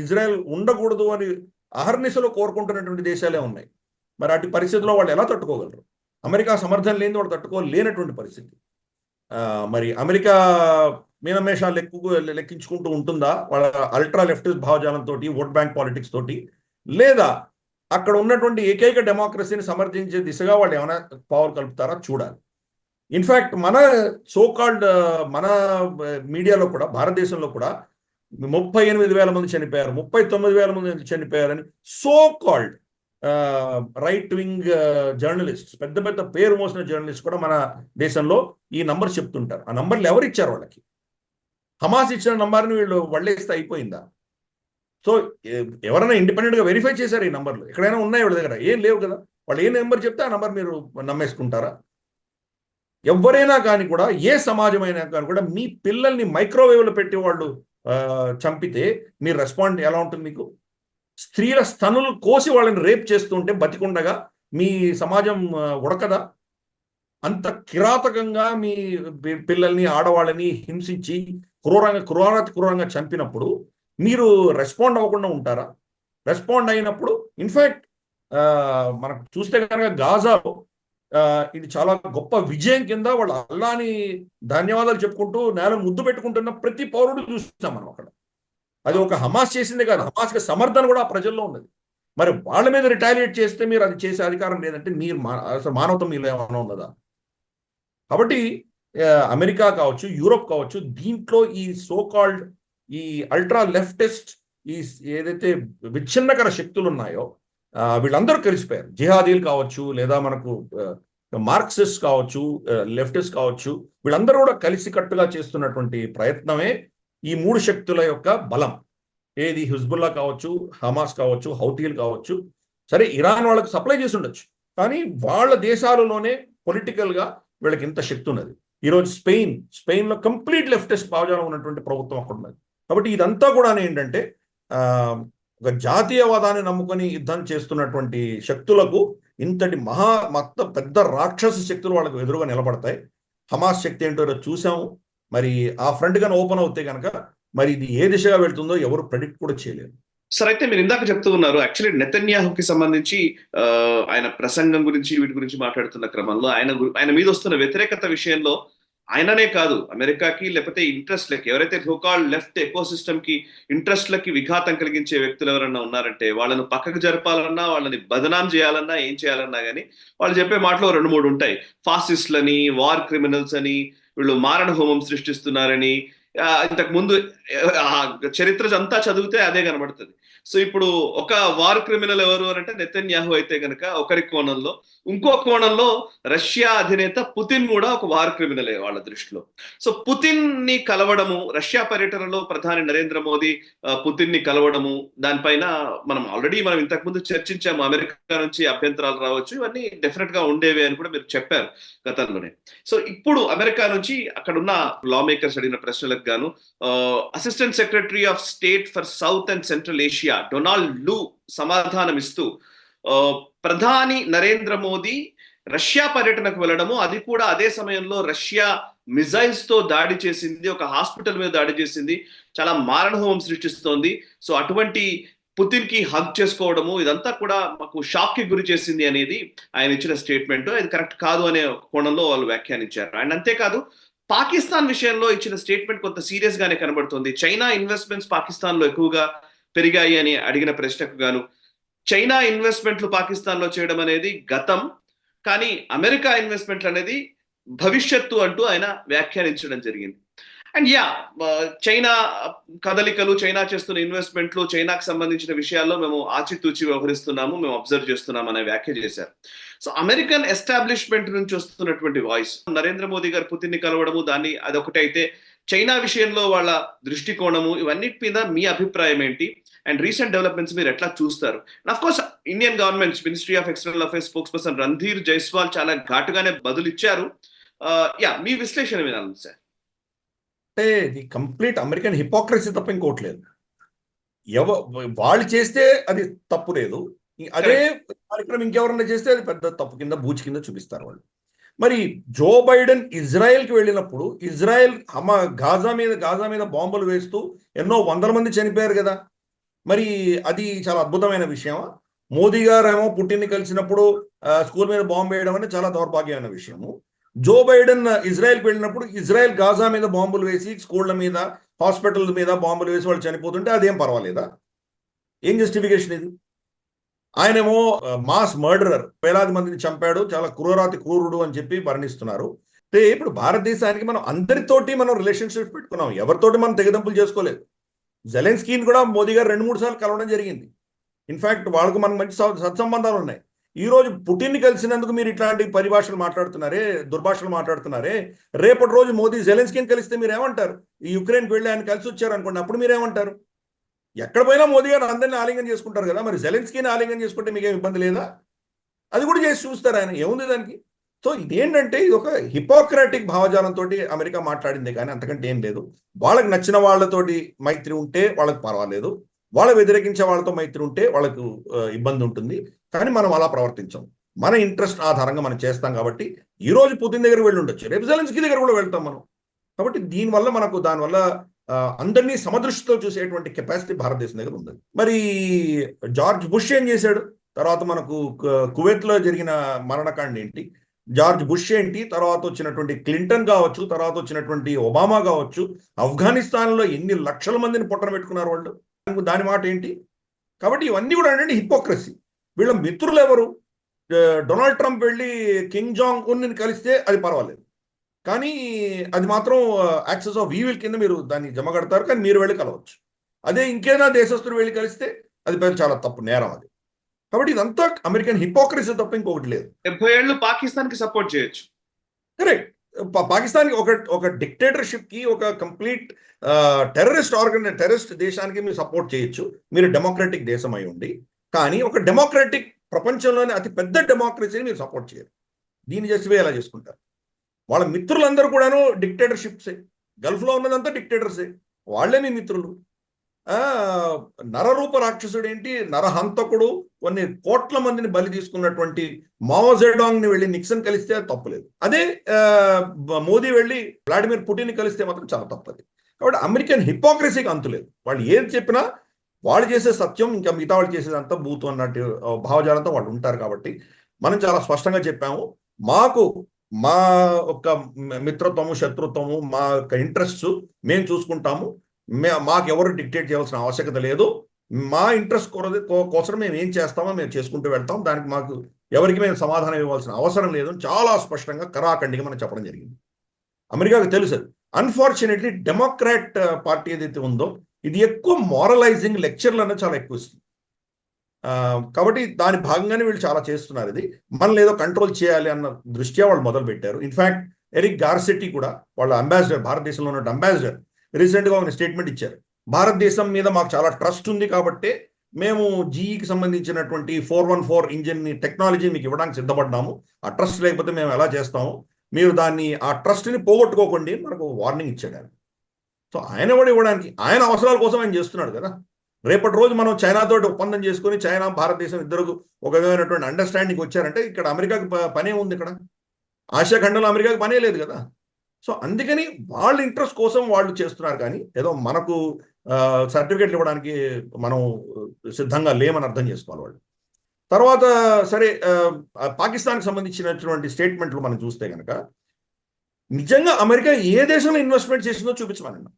ఇజ్రాయెల్ ఉండకూడదు అని అహర్నిశలో కోరుకుంటున్నటువంటి దేశాలే ఉన్నాయి. మరి అటు పరిస్థితుల్లో వాళ్ళు ఎలా తట్టుకోగలరు? అమెరికా సమర్థన లేని వాళ్ళు తట్టుకోలేనటువంటి పరిస్థితి. మరి అమెరికా మీనమేషాలు లెక్కించుకుంటూ ఉంటుందా వాళ్ళ అల్ట్రా లెఫ్టిస్ట్ భావజాలంతో, ఓట్ బ్యాంక్ పాలిటిక్స్ తోటి, లేదా అక్కడ ఉన్నటువంటి ఏకైక డెమోక్రసీని సమర్థించే దిశగా వాళ్ళు ఏమైనా పావులు కలుపుతారా చూడాలి. ఇన్ఫ్యాక్ట్ మన సోకాల్డ్ మన మీడియాలో కూడా, భారతదేశంలో కూడా 38,000 మంది చనిపోయారు, 39,000 మంది చనిపోయారని సోకాల్డ్ రైట్ వింగ్ జర్నలిస్ట్, పెద్ద పెద్ద పేరు మోసిన జర్నలిస్ట్ కూడా మన దేశంలో ఈ నంబర్ చెప్తుంటారు. ఆ నంబర్లు ఎవరు ఇచ్చారు వాళ్ళకి? హమాస్ ఇచ్చిన నంబర్ని వీళ్ళు వళ్ళేస్తే అయిపోయిందా? సో ఎవరైనా ఇండిపెండెంట్గా వెరిఫై చేశారు ఈ నంబర్లు? ఎక్కడైనా ఉన్నాయి వాళ్ళ దగ్గర? ఏం లేవు కదా. వాళ్ళు ఏ నెంబర్ చెప్తే ఆ నంబర్ మీరు నమ్మేసుకుంటారా? ఎవరైనా కానీ కూడా, ఏ సమాజమైనా కానీ కూడా, మీ పిల్లల్ని మైక్రోవేవ్లో పెట్టి వాళ్ళు చంపితే మీ రెస్పాండ్ ఎలా ఉంటుంది మీకు? స్త్రీల స్తనులు కోసి వాళ్ళని రేప్ చేస్తుంటే బతికుండగా మీ సమాజం ఉడకదా? అంత కిరాతకంగా మీ పిల్లల్ని, ఆడవాళ్ళని హింసించి క్రూరంగా చంపినప్పుడు మీరు రెస్పాండ్ అవ్వకుండా ఉంటారా? రెస్పాండ్ అయినప్పుడు ఇన్ఫ్యాక్ట్ మనకు చూస్తే కనుక గాజాలో ఇది చాలా గొప్ప విజయం కింద వాళ్ళు అల్లాని ధన్యవాదాలు చెప్పుకుంటూ నేలను ముద్దు పెట్టుకుంటున్న ప్రతి పౌరుడు చూస్తాం మనం అక్కడ. అది ఒక హమాస్ చేసిందే కాదు, హమాస్కి సమర్థన కూడా ఆ ప్రజల్లో ఉన్నది. మరి వాళ్ళ మీద రిటాలియేట్ చేస్తే మీరు అది చేసే అధికారం లేదంటే మీరు అసలు మానవత్వం మీలో ఏమైనా ఉన్నదా? కాబట్టి అమెరికా కావచ్చు, యూరోప్ కావచ్చు, దీంట్లో ఈ సోకాల్డ్ ఈ అల్ట్రా లెఫ్టిస్ట్ ఈ ఏదైతే విచ్ఛిన్నకర శక్తులు ఉన్నాయో వీళ్ళందరూ కలిసిపోయారు. జిహాదీలు కావచ్చు, లేదా మనకు మార్క్సిస్ట్ కావచ్చు, లెఫ్టిస్ట్ కావచ్చు, వీళ్ళందరూ కూడా కలిసికట్టుగా చేస్తున్నటువంటి ప్రయత్నమే ఈ 3 శక్తుల యొక్క బలం. ఏది హిజ్బుల్లా కావచ్చు, హమాస్ కావచ్చు, హౌతీలు కావచ్చు. సరే ఇరాన్ వాళ్ళకి సప్లై చేసి ఉండొచ్చు, కానీ వాళ్ళ దేశాలలోనే పొలిటికల్గా వీళ్ళకి ఇంత శక్తి ఉన్నది. ఈరోజు స్పెయిన్లో కంప్లీట్ లెఫ్టిస్ట్ భావజాలం ఉన్నటువంటి ప్రభుత్వం అక్కడ ఉన్నది. కాబట్టి ఇదంతా కూడా ఏంటంటే ఒక జాతీయవాదాన్ని నమ్ముకొని యుద్ధం చేస్తున్నటువంటి శక్తులకు ఇంతటి పెద్ద రాక్షస శక్తులు వాళ్ళకు ఎదురుగా నిలబడతాయి. హమాస్ శక్తి ఏంటో చూసాము. మరి ఆ ఫ్రంట్ గాని ఓపెన్ అవుతే కనుక మరి ఇది ఏ దిశగా వెళ్తుందో ఎవరు ప్రెడిక్ట్ కూడా చేయలేరు. సార్, అయితే మీరు ఇందాక చెప్తూ ఉన్నారు, యాక్చువల్లీ నెతన్యాహుకి సంబంధించి ఆయన ప్రసంగం గురించి, వీటి గురించి మాట్లాడుతున్న క్రమంలో ఆయన మీద వస్తున్న వ్యతిరేకత విషయంలో ఆయననే కాదు, అమెరికాకి లేకపోతే ఇంట్రెస్ట్లకి, ఎవరైతే సోకాల్డ్ లెఫ్ట్ ఎకోసిస్టమ్ కి ఇంట్రెస్ట్లకి విఘాతం కలిగించే వ్యక్తులు ఎవరన్నా ఉన్నారంటే వాళ్ళను పక్కకు జరపాలన్నా, వాళ్ళని బదనాం చేయాలన్నా, ఏం చేయాలన్నా కానీ వాళ్ళు చెప్పే మాటలో 2-3 ఉంటాయి. ఫాసిస్ట్లని, వార్ క్రిమినల్స్ అని, వీళ్ళు మారణ హోమం సృష్టిస్తున్నారని. ఇంతకు ముందు చరిత్ర అంతా చదివితే అదే కనబడుతుంది. సో ఇప్పుడు ఒక వార్ క్రిమినల్ ఎవరు అని అంటే నెతన్యాహు అయితే కనుక ఒకరి కోణంలో, ఇంకో కోణంలో రష్యా అధినేత పుతిన్ కూడా ఒక వార్ క్రిమినలే వాళ్ళ దృష్టిలో. సో పుతిన్ ని కలవడము, రష్యా పర్యటనలో ప్రధాని నరేంద్ర మోదీ పుతిన్ ని కలవడము, దానిపైన మనం ఇంతకు ముందు చర్చించాము. అమెరికా నుంచి అభ్యంతరాలు రావచ్చు, ఇవన్నీ డెఫినెట్ గా ఉండేవి అని కూడా మీరు చెప్పారు గతంలోనే. సో ఇప్పుడు అమెరికా నుంచి అక్కడున్న లా మేకర్స్ అడిగిన ప్రశ్నలకు గాను assistant secretary of state for South and Central Asia Donald Lu సమాధానం ఇస్తూ ప్రధాని నరేంద్ర మోదీ రష్యా పర్యటనకు వెళ్ళడము, అది కూడా అదే సమయంలో రష్యా మిజైల్స్ తో దాడి చేసింది, ఒక హాస్పిటల్ మీద దాడి చేసింది, చాలా మారణహోమం సృష్టిస్తోంది. సో అటువంటి పుతిన్ కి హగ్ చేసుకోవడము, ఇదంతా కూడా మాకు షాక్ కి గురి చేసింది అనేది ఆయన ఇచ్చిన స్టేట్మెంట్. అది కరెక్ట్ కాదు అనే కోణంలో వాళ్ళు వ్యాఖ్యానించారు. అండ్ అంతేకాదు, పాకిస్తాన్ విషయంలో ఇచ్చిన స్టేట్మెంట్ కొంత సీరియస్ గానే కనబడుతుంది. చైనా ఇన్వెస్ట్మెంట్స్ పాకిస్తాన్ లో ఎక్కువగా పెరిగాయి అని అడిగిన ప్రశ్నకు గాను, చైనా ఇన్వెస్ట్మెంట్లు పాకిస్తాన్ లో చేయడం అనేది గతం, కానీ అమెరికా ఇన్వెస్ట్మెంట్లు అనేది భవిష్యత్తు అంటూ ఆయన వ్యాఖ్యానించడం జరిగింది. అండ్ చైనా కదలికలు, చైనా చేస్తున్న ఇన్వెస్ట్మెంట్లు, చైనాకు సంబంధించిన విషయాల్లో మేము ఆచితూచి వ్యవహరిస్తున్నాము, మేము అబ్జర్వ్ చేస్తున్నాం అనే వ్యాఖ్య చేశారు. సో అమెరికన్ ఎస్టాబ్లిష్మెంట్ నుంచి వస్తున్నటువంటి వాయిస్, నరేంద్ర మోదీ గారు పుతిన్ని కలవడము, దాన్ని అదొకటైతే చైనా విషయంలో వాళ్ళ దృష్టికోణము, ఇవన్నిటి మీద మీ అభిప్రాయం ఏంటి? అండ్ రీసెంట్ డెవలప్మెంట్స్ మీరు ఎట్లా చూస్తారు? Of course Indian government ministry of external affairs spokes person Randhir Jaiswal చాలా ఘాటుగానే బదులు ఇచ్చారు. మీ విశ్లేషణ వినాలి సార్. అంటే ఇది కంప్లీట్ అమెరికన్ హిపోక్రసీ తప్ప ఇంకోట్లేదు. వాళ్ళు చేస్తే అది తప్పు లేదు, అదే కార్యక్రమం ఇంకెవరన్నా చేస్తే అది పెద్ద తప్పు కింద, బూచి కింద చూపిస్తారు వాళ్ళు. మరి జో బైడెన్ ఇజ్రాయెల్కి వెళ్ళినప్పుడు ఇజ్రాయెల్ గాజా మీద బాంబులు వేస్తూ ఎన్నో వందల మంది చనిపోయారు కదా. మరి అది చాలా అద్భుతమైన విషయం. మోదీ గారు ఏమో పుటిన్ని కలిసినప్పుడు స్కూల్ మీద బాంబు వేయడం అనేది చాలా దౌర్భాగ్యమైన విషయము. జో బైడెన్ ఇజ్రాయెల్కి వెళ్ళినప్పుడు ఇజ్రాయెల్ గాజా మీద బాంబులు వేసి, స్కూళ్ళ మీద, హాస్పిటల్ మీద బాంబులు వేసి వాళ్ళు చనిపోతుంటే అదేం పర్వాలేదా? ఏం జస్టిఫికేషన్ ఇది? ఆయనేమో మాస్ మర్డరర్, వేలాది మందిని చంపాడు, చాలా క్రూరాతి క్రూరుడు అని చెప్పి వర్ణిస్తున్నారు. అంటే ఇప్పుడు భారతదేశానికి మనం అందరితోటి మనం రిలేషన్షిప్ పెట్టుకున్నాం, ఎవరితోటి మనం తెగదంపులు చేసుకోలేదు. జెలెన్స్కీని కూడా మోదీ గారు 2-3 సార్లు కలవడం జరిగింది. ఇన్ఫాక్ట్ వాళ్ళకు మనకు మంచి సత్సంబంధాలు ఉన్నాయి. ఈ రోజు పుటిన్ని కలిసినందుకు మీరు ఇట్లాంటి పరిభాషలు మాట్లాడుతున్నారే, దుర్భాషలు మాట్లాడుతున్నారే, రేపటి రోజు మోదీ జెలెన్స్కీని కలిస్తే మీరు ఏమంటారు? ఈ యుక్రెయిన్కి వెళ్ళి ఆయన కలిసి వచ్చారు అనుకోండి, అప్పుడు మీరేమంటారు? ఎక్కడ పోయినా మోదీ గారు అందరినీ ఆలింగనం చేసుకుంటారు కదా, మరి జెలెన్స్కీని ఆలింగనం చేసుకుంటే మీకేం ఇబ్బంది లేదా? అది కూడా చేసి చూస్తారు ఆయన, ఏముంది దానికి? సో ఇదేంటంటే ఇది ఒక హిపోక్రాటిక్ భావజాలంతో అమెరికా మాట్లాడింది, కానీ అంతకంటే ఏం లేదు. వాళ్ళకి నచ్చిన వాళ్ళతోటి మైత్రి ఉంటే వాళ్ళకి పర్వాలేదు, వాళ్ళు వ్యతిరేకించే వాళ్ళతో మైత్రి ఉంటే వాళ్ళకు ఇబ్బంది ఉంటుంది. కానీ మనం అలా ప్రవర్తించాం, మన ఇంట్రెస్ట్ ఆధారంగా మనం చేస్తాం. కాబట్టి ఈ రోజు పుతిన్ దగ్గర వెళ్ళి ఉండొచ్చు, రేపు జెలెన్స్కీ దగ్గర కూడా వెళ్తాం మనం. కాబట్టి దీనివల్ల మనకు దానివల్ల అందరినీ సమదృష్టితో చూసేటువంటి కెపాసిటీ భారతదేశం దగ్గర ఉంది. మరి జార్జ్ బుష్ ఏం చేశాడు? తర్వాత మనకు కువైట్లో జరిగిన మరణకాండ ఏంటి, జార్జ్ బుష్ ఏంటి, తర్వాత వచ్చినటువంటి క్లింటన్ కావచ్చు, తర్వాత వచ్చినటువంటి ఒబామా కావచ్చు, ఆఫ్ఘనిస్తాన్లో ఎన్ని లక్షల మందిని పొట్టన పెట్టుకున్నారు వాళ్ళు, దాని మాట ఏంటి? కాబట్టి ఇవన్నీ కూడా ఏంటంటే హిపోక్రసీ. వీళ్ళ మిత్రులు ఎవరు? డొనాల్డ్ ట్రంప్ వెళ్ళి కింగ్ జాంగ్ ఉన్ని కలిస్తే అది పర్వాలేదు, కానీ అది మాత్రం యాక్సెస్ ఆఫ్ ఈవిల్ కింద మీరు దాన్ని జమ కడతారు, కానీ మీరు వెళ్ళి కలవచ్చు. అదే ఇంకేనా దేశస్తులు వెళ్ళి కలిస్తే అది చాలా తప్పు, నేరం అది. కాబట్టి ఇదంతా అమెరికన్ హిపోక్రసీ తప్ప ఇంకొకటి లేదు. 70 ఏళ్ళు పాకిస్తాన్కి సపోర్ట్ చేయొచ్చు. కరెక్ట్. పాకిస్తాన్కి ఒక డిక్టేటర్షిప్ కి, ఒక కంప్లీట్ టెర్రరిస్ట్ దేశానికి మీరు సపోర్ట్ చేయొచ్చు, మీరు డెమోక్రటిక్ దేశం అయి ఉండి. కానీ ఒక డెమోక్రటిక్ ప్రపంచంలోనే అతి పెద్ద డెమోక్రసీని మీరు సపోర్ట్ చేయరు. దీన్ని జస్టిఫై ఎలా చేసుకుంటారు? వాళ్ళ మిత్రులందరూ కూడాను డిక్టేటర్షిప్సే, గల్ఫ్లో ఉన్నదంతా డిక్టేటర్సే, వాళ్లే మీ మిత్రులు. నరరూప రాక్షసుడు ఏంటి, నరహంతకుడు, కొన్ని కోట్ల మందిని బలి తీసుకున్నటువంటి మావో జెడాంగ్ని వెళ్ళి నిక్సన్ కలిస్తే అది తప్పులేదు. అదే మోదీ వెళ్ళి వ్లాడిమిర్ పుటిన్ కలిస్తే మాత్రం చాలా తప్పది. కాబట్టి అమెరికన్ హిపోక్రసీకి అంతులేదు. వాళ్ళు ఏది చెప్పినా వాళ్ళు చేసే సత్యం, ఇంకా మిగతా వాళ్ళు చేసేదంతా బూతు అన్నట్టు భావజాలంతో వాళ్ళు ఉంటారు. కాబట్టి మనం చాలా స్పష్టంగా చెప్పాము, మాకు మా యొక్క మిత్రత్వము, శత్రుత్వము, మా యొక్క ఇంట్రెస్ట్ మేము చూసుకుంటాము, మాకు ఎవరు డిక్టేట్ చేయాల్సిన ఆవశ్యకత లేదు, మా ఇంట్రెస్ట్ కోసం మేము ఏం చేస్తామో మేము చేసుకుంటూ వెళ్తాం, దానికి మాకు ఎవరికి మేము సమాధానం ఇవ్వాల్సిన అవసరం లేదు చాలా స్పష్టంగా కరాఖండిగా మనం చెప్పడం జరిగింది. అమెరికాకు తెలుసు. అన్ఫార్చునేట్లీ డెమోక్రాట్ పార్టీ ఏదైతే ఉందో ఇది ఎక్కువ మారలైజింగ్ లెక్చర్లు అనేది చాలా ఎక్కువ ఇస్తుంది. కాబట్టి దాని భాగంగానే వీళ్ళు చాలా చేస్తున్నారు. ఇది మనల్ని ఏదో కంట్రోల్ చేయాలి అన్న దృష్ట్యా వాళ్ళు మొదలు పెట్టారు. ఇన్ఫాక్ట్ ఎరిక్ గార్సెట్టి కూడా వాళ్ళ అంబాసిడర్, భారతదేశంలో ఉన్న అంబాసిడర్, రీసెంట్గా ఒక స్టేట్మెంట్ ఇచ్చారు. భారతదేశం మీద మాకు చాలా ట్రస్ట్ ఉంది కాబట్టి మేము జీఈకి సంబంధించినటువంటి 414 ఇంజిన్ టెక్నాలజీ మీకు ఇవ్వడానికి సిద్ధపడ్డాము, ఆ ట్రస్ట్ లేకపోతే మేము ఎలా చేస్తాము, మీరు దాన్ని ఆ ట్రస్ట్ని పోగొట్టుకోకండి మనకు వార్నింగ్ ఇచ్చాడు ఆయన. సో ఆయన కూడా ఇవ్వడానికి ఆయన అవసరాల కోసం ఆయన చేస్తున్నాడు కదా. రేపటి రోజు మనం చైనాతో ఒప్పందం చేసుకుని చైనా భారతదేశం ఇద్దరు ఒక విధమైనటువంటి అండర్స్టాండింగ్ వచ్చారంటే ఇక్కడ అమెరికాకి పనే ఉంది, ఇక్కడ ఆసియా ఖండంలో అమెరికాకి పనే లేదు కదా. సో అందుకని వాళ్ళ ఇంట్రెస్ట్ కోసం వాళ్ళు చేస్తున్నారు, కానీ ఏదో మనకు సర్టిఫికేట్లు ఇవ్వడానికి మనం సిద్ధంగా లేమని అర్థం చేసుకోవాలి వాళ్ళు. తర్వాత సరే, పాకిస్తాన్కి సంబంధించినటువంటి స్టేట్మెంట్లు మనం చూస్తే కనుక నిజంగా అమెరికా ఏ దేశంలో ఇన్వెస్ట్మెంట్ చేసిందో చూపించమనండి.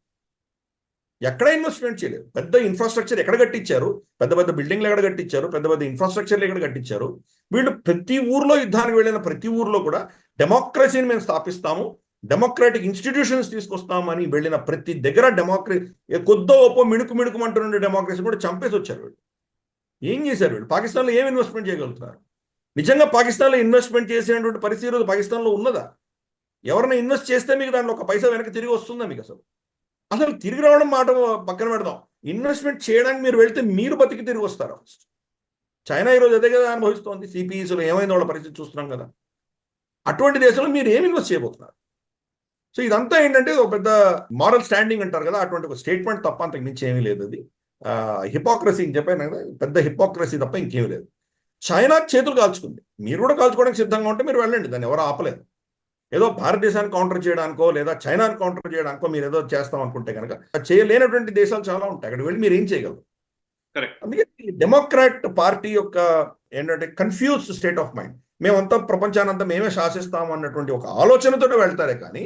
ఎక్కడ ఇన్వెస్ట్మెంట్ చేయలేదు. పెద్ద ఇన్ఫ్రాస్ట్రక్చర్ ఎక్కడ కట్టించారు, పెద్ద పెద్ద బిల్డింగ్లు ఎక్కడ కట్టించారు, పెద్ద పెద్ద ఇన్ఫ్రాస్ట్రక్చర్లు ఎక్కడ కట్టించారు. వీళ్ళు ప్రతి ఊర్లో యుద్ధానికి వెళ్ళిన ప్రతి ఊర్లో కూడా డెమోక్రసీని మేము స్థాపిస్తాము, డెమోక్రాటిక్ ఇన్స్టిట్యూషన్స్ తీసుకొస్తామని వెళ్ళిన ప్రతి దగ్గర కొద్దో ఒప్పో మిణుకుమంటున్న డెమోక్రసీ కూడా చంపేసి వచ్చారు వీళ్ళు. ఏం చేశారు వీళ్ళు? పాకిస్తాన్లో ఏం ఇన్వెస్ట్మెంట్ చేయగలుగుతున్నారు? నిజంగా పాకిస్తాన్లో ఇన్వెస్ట్మెంట్ చేసేటువంటి పరిస్థితి ఈరోజు పాకిస్తాన్లో ఉన్నదా? ఎవరైనా ఇన్వెస్ట్ చేస్తే మీకు దాంట్లో ఒక పైసా వెనక్కి తిరిగి వస్తుందా మీకు? అసలు తిరిగి రావడం మాట పక్కన పెడదాం. ఇన్వెస్ట్మెంట్ చేయడానికి మీరు వెళ్తే మీరు బతికి తిరిగి వస్తారు. చైనా ఈరోజు అదే కదా అనుభవిస్తోంది. సిపిఈస్లో ఏమైంది వాళ్ళ పరిస్థితి చూస్తున్నాం కదా. అటువంటి దేశంలో మీరు ఏం ఇన్వెస్ట్ చేయబోతున్నారు? సో ఇదంతా ఏంటంటే ఒక పెద్ద మారల్ స్టాండింగ్ అంటారు కదా, అటువంటి ఒక స్టేట్మెంట్ తప్ప అంతకు మించి ఏమీ లేదు. అది హిపోక్రసీ అని చెప్పాను కదా, పెద్ద హిపోక్రసీ తప్ప ఇంకేమీ లేదు. చైనా చేతులు కాల్చుకుంది. మీరు కూడా కాల్చుకోవడానికి సిద్ధంగా ఉంటే మీరు వెళ్ళండి, దాన్ని ఎవరు ఆపలేదు. ఏదో భారతదేశాన్ని కౌంటర్ చేయడానికో లేదా చైనాని కౌంటర్ చేయడానికో మీరు ఏదో చేస్తాం అనుకుంటే కనుక చేయలేనటువంటి దేశాలు చాలా ఉంటాయి. అక్కడ వెళ్ళి మీరు ఏం చేయగలరు? అందుకే డెమోక్రాట్ పార్టీ యొక్క ఏంటంటే కన్ఫ్యూజ్డ్ స్టేట్ ఆఫ్ మైండ్. మేమంతా ప్రపంచానంతా మేమే శాసిస్తాం అన్నటువంటి ఒక ఆలోచనతో వెళ్తారే కానీ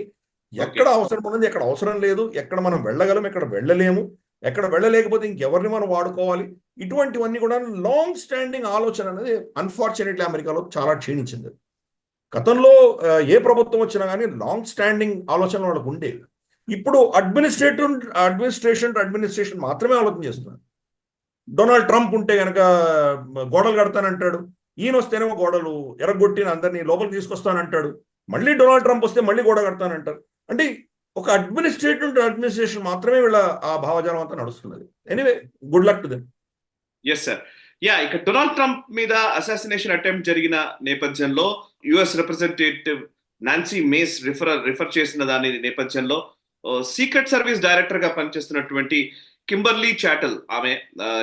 ఎక్కడ అవసరం ఉన్నది, ఎక్కడ అవసరం లేదు, ఎక్కడ మనం వెళ్ళగలం, ఎక్కడ వెళ్ళలేము, ఎక్కడ వెళ్ళలేకపోతే ఇంకెవరిని మనం వాడుకోవాలి, ఇటువంటివన్నీ కూడా లాంగ్ స్టాండింగ్ ఆలోచన అనేది అన్ఫార్చునేట్లీ అమెరికాలో చాలా క్షీణించింది. గతంలో ఏ ప్రభుత్వం వచ్చినా కానీ లాంగ్ స్టాండింగ్ ఆలోచన వాళ్ళకు ఉండేవి. ఇప్పుడు అడ్మినిస్ట్రేషన్ మాత్రమే ఆలోచన చేస్తున్నారు. డొనాల్డ్ ట్రంప్ ఉంటే కనుక గోడలు కడతానంటాడు, ఈయన వస్తేనేమో గోడలు ఎరగొట్టిన అందరినీ లోపలికి తీసుకొస్తానంటాడు, మళ్ళీ డొనాల్డ్ ట్రంప్ వస్తే మళ్ళీ గోడ కడతానంటారు. అంటే ఒక అడ్మినిస్ట్రేషన్ మాత్రమే వీళ్ళ ఆ భావజాలం అంతా నడుస్తున్నది. Anyway, good luck to them. Yes sir. ఇక డొనాల్డ్ ట్రంప్ మీద అసాసినేషన్ అటెంప్ట్ జరిగిన నేపథ్యంలో US representative Nancy Mace refer చేసిన దాని నేపథ్యంలో సీక్రెట్ సర్వీస్ డైరెక్టర్ గా పనిచేస్తున్నటువంటి కింబర్లీ చాటల్ ఆమె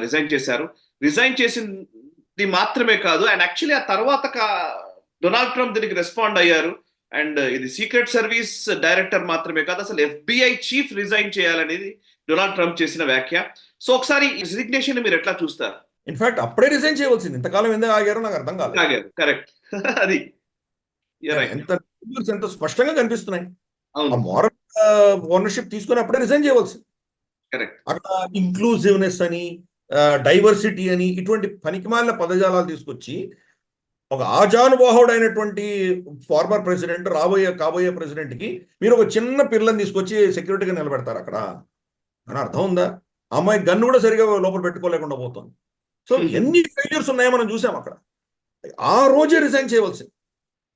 రిజైన్ చేశారు. రిజైన్ చేసింది మాత్రమే కాదు, అండ్ యాక్చువల్లీ ఆ తర్వాత డొనాల్డ్ ట్రంప్ దీనికి రెస్పాండ్ అయ్యారు. అండ్ ఇది సీక్రెట్ సర్వీస్ డైరెక్టర్ మాత్రమే కాదు, అసలు FBI చీఫ్ రిజైన్ చేయాలనేది డొనాల్డ్ ట్రంప్ చేసిన వ్యాఖ్య. సో ఒకసారి ఈ రిజిగ్నేషన్ మీరు ఎట్లా చూస్తారు? ఇన్ఫాక్ట్ అప్పుడే రిజైన్ చేయవలసింది. ఇంతకాలం ఎందుకు ఆగారో నాకు అర్థం కాలేదు. కరెక్ట్. అది ఎంత స్పష్టంగా కనిపిస్తున్నాయి. ఆ మోరల్ ఓనర్షిప్ తీసుకుని అప్పుడే రిజైన్ చేయవలసింది. అక్కడ ఇంక్లూజివ్నెస్ అని, డైవర్సిటీ అని, ఇటువంటి పనికిమాలిన పదజాలాలు తీసుకొచ్చి ఒక ఆజానుబాహుడైనటువంటి ఫార్మర్ ప్రెసిడెంట్ కాబోయే ప్రెసిడెంట్ కి మీరు ఒక చిన్న పిల్లని తీసుకొచ్చి సెక్యూరిటీగా నిలబెడతారు అక్కడ అని అర్థం ఉందా? అమ్మాయి గన్ను కూడా సరిగా లోపల పెట్టుకోలేకుండా పోతుంది. సో ఎన్ని ఫెయిల్యూర్స్ ఉన్నాయో మనం చూసాం అక్కడ. ఆ రోజే రిజైన్ చేయవలసింది.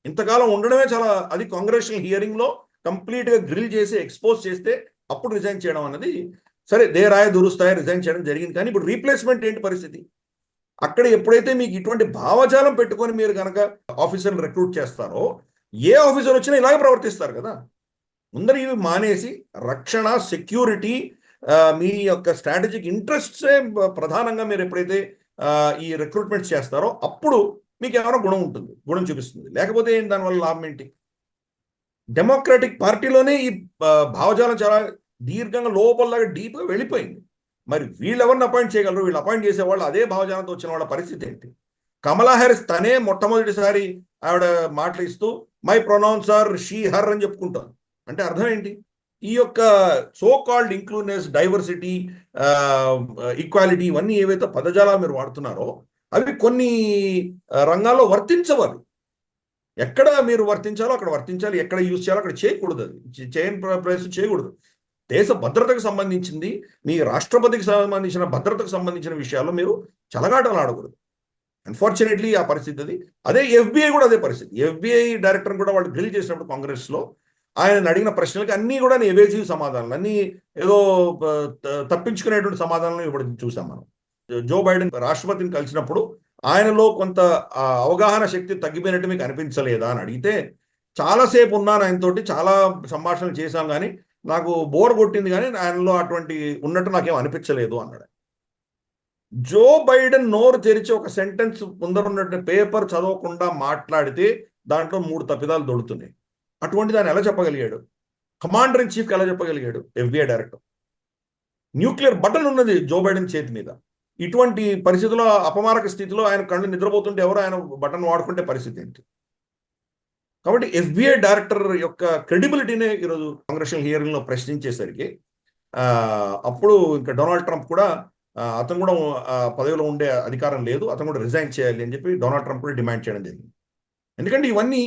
ఇంతకాలం ఉండడమే చాలా, అది కాంగ్రెషనల్ హియరింగ్ లో కంప్లీట్ గా గ్రిల్ చేసి ఎక్స్పోజ్ చేస్తే అప్పుడు రిజైన్ చేయడం అన్నది సరే, దేరాయ దురుస్తాయ రిజైన్ చేయడం జరిగింది. కానీ ఇప్పుడు రీప్లేస్మెంట్ ఏంటి పరిస్థితి? అక్కడ ఎప్పుడైతే మీకు ఇటువంటి భావజాలం పెట్టుకొని మీరు కనుక ఆఫీసర్లు రిక్రూట్ చేస్తారో, ఏ ఆఫీసర్ వచ్చినా ఇలాగే ప్రవర్తిస్తారు కదా. ముందర ఇవి మానేసి రక్షణ, సెక్యూరిటీ, మీ యొక్క స్ట్రాటజిక్ ఇంట్రెస్ట్సే ప్రధానంగా మీరు ఎప్పుడైతే ఈ రిక్రూట్మెంట్స్ చేస్తారో అప్పుడు మీకు ఏమైనా గుణం చూపిస్తుంది. లేకపోతే ఏంటి, దానివల్ల లాభం ఏంటి? డెమోక్రాటిక్ పార్టీలోనే ఈ భావజాలం చాలా దీర్ఘంగా లోపలలాగా డీప్గా వెళ్ళిపోయింది. మరి వీళ్ళెవరిని అపాయింట్ చేయగలరు? వీళ్ళు అపాయింట్ చేసేవాళ్ళు అదే భావజాలంతో వచ్చిన వాళ్ళ పరిస్థితి ఏంటి? కమలా హ్యారిస్ తనే మొట్టమొదటిసారి ఆవిడ మాటలు ఇస్తూ my pronouns are she her అని చెప్పుకుంటారు. అంటే అర్థం ఏంటి? ఈ యొక్క so called inclusiveness, diversity, equality, ఇవన్నీ ఏవైతే పదజాలాలు మీరు వాడుతున్నారో అవి కొన్ని రంగాల్లో వర్తించవు. అవి ఎక్కడ మీరు వర్తించాలో అక్కడ వర్తించాలి, ఎక్కడ యూజ్ చేయాలో అక్కడ చేయకూడదు. అది చేయని ప్లేస్ చేయకూడదు. దేశ భద్రతకు సంబంధించింది, మీ రాష్ట్రపతికి సంబంధించిన భద్రతకు సంబంధించిన విషయాల్లో మీరు చలగాటలు ఆడకూడదు. అన్ఫార్చునేట్లీ ఆ పరిస్థితి అది. అదే FBI కూడా అదే పరిస్థితి. FBI డైరెక్టర్ కూడా వాళ్ళు గ్రిల్ చేసినప్పుడు కాంగ్రెస్లో ఆయన అడిగిన ప్రశ్నలకి అన్నీ కూడా ఎవేజివ్ సమాధానాలు, అన్నీ ఏదో తప్పించుకునేటువంటి సమాధానాలు ఇవ్వడం చూసాం మనం. జో బైడెన్ రాష్ట్రపతిని కలిసినప్పుడు ఆయనలో కొంత అవగాహన శక్తి తగ్గిపోయినట్టు మీకు అనిపించలేదా అని అడిగితే, చాలాసేపు ఉన్నాను ఆయనతోటి, చాలా సంభాషణలు చేశాం, కానీ నాకు బోర్ కొట్టింది, కానీ ఆయనలో అటువంటి ఉన్నట్టు నాకేం అనిపించలేదు అన్నాడు. జో బైడెన్ నోరు తెరిచి ఒక సెంటెన్స్ ముందరున్నట్టు పేపర్ చదవకుండా మాట్లాడితే దాంట్లో 3 తప్పిదాలు దొరుకుతున్నాయి. అటువంటి దాన్ని ఎలా చెప్పగలిగాడు? కమాండర్ ఇన్ చీఫ్కి ఎలా చెప్పగలిగాడు FBI డైరెక్టర్? న్యూక్లియర్ బటన్ ఉన్నది జో బైడెన్ చేతి మీద. ఇటువంటి పరిస్థితుల్లో, అపమారక స్థితిలో ఆయన కళ్ళు నిద్రపోతుంటే ఎవరు ఆయన బటన్ వాడుకుంటే పరిస్థితి ఏంటి? కాబట్టి FBI డైరెక్టర్ యొక్క క్రెడిబిలిటీనే ఈరోజు కాంగ్రెషనల్ హియరింగ్లో ప్రశ్నించేసరికి అప్పుడు ఇంకా డొనాల్డ్ ట్రంప్ కూడా అతను కూడా పదవిలో ఉండే అధికారం లేదు, అతను కూడా రిజైన్ చేయాలి అని చెప్పి డొనాల్డ్ ట్రంప్ కూడా డిమాండ్ చేయడం జరిగింది. ఎందుకంటే ఇవన్నీ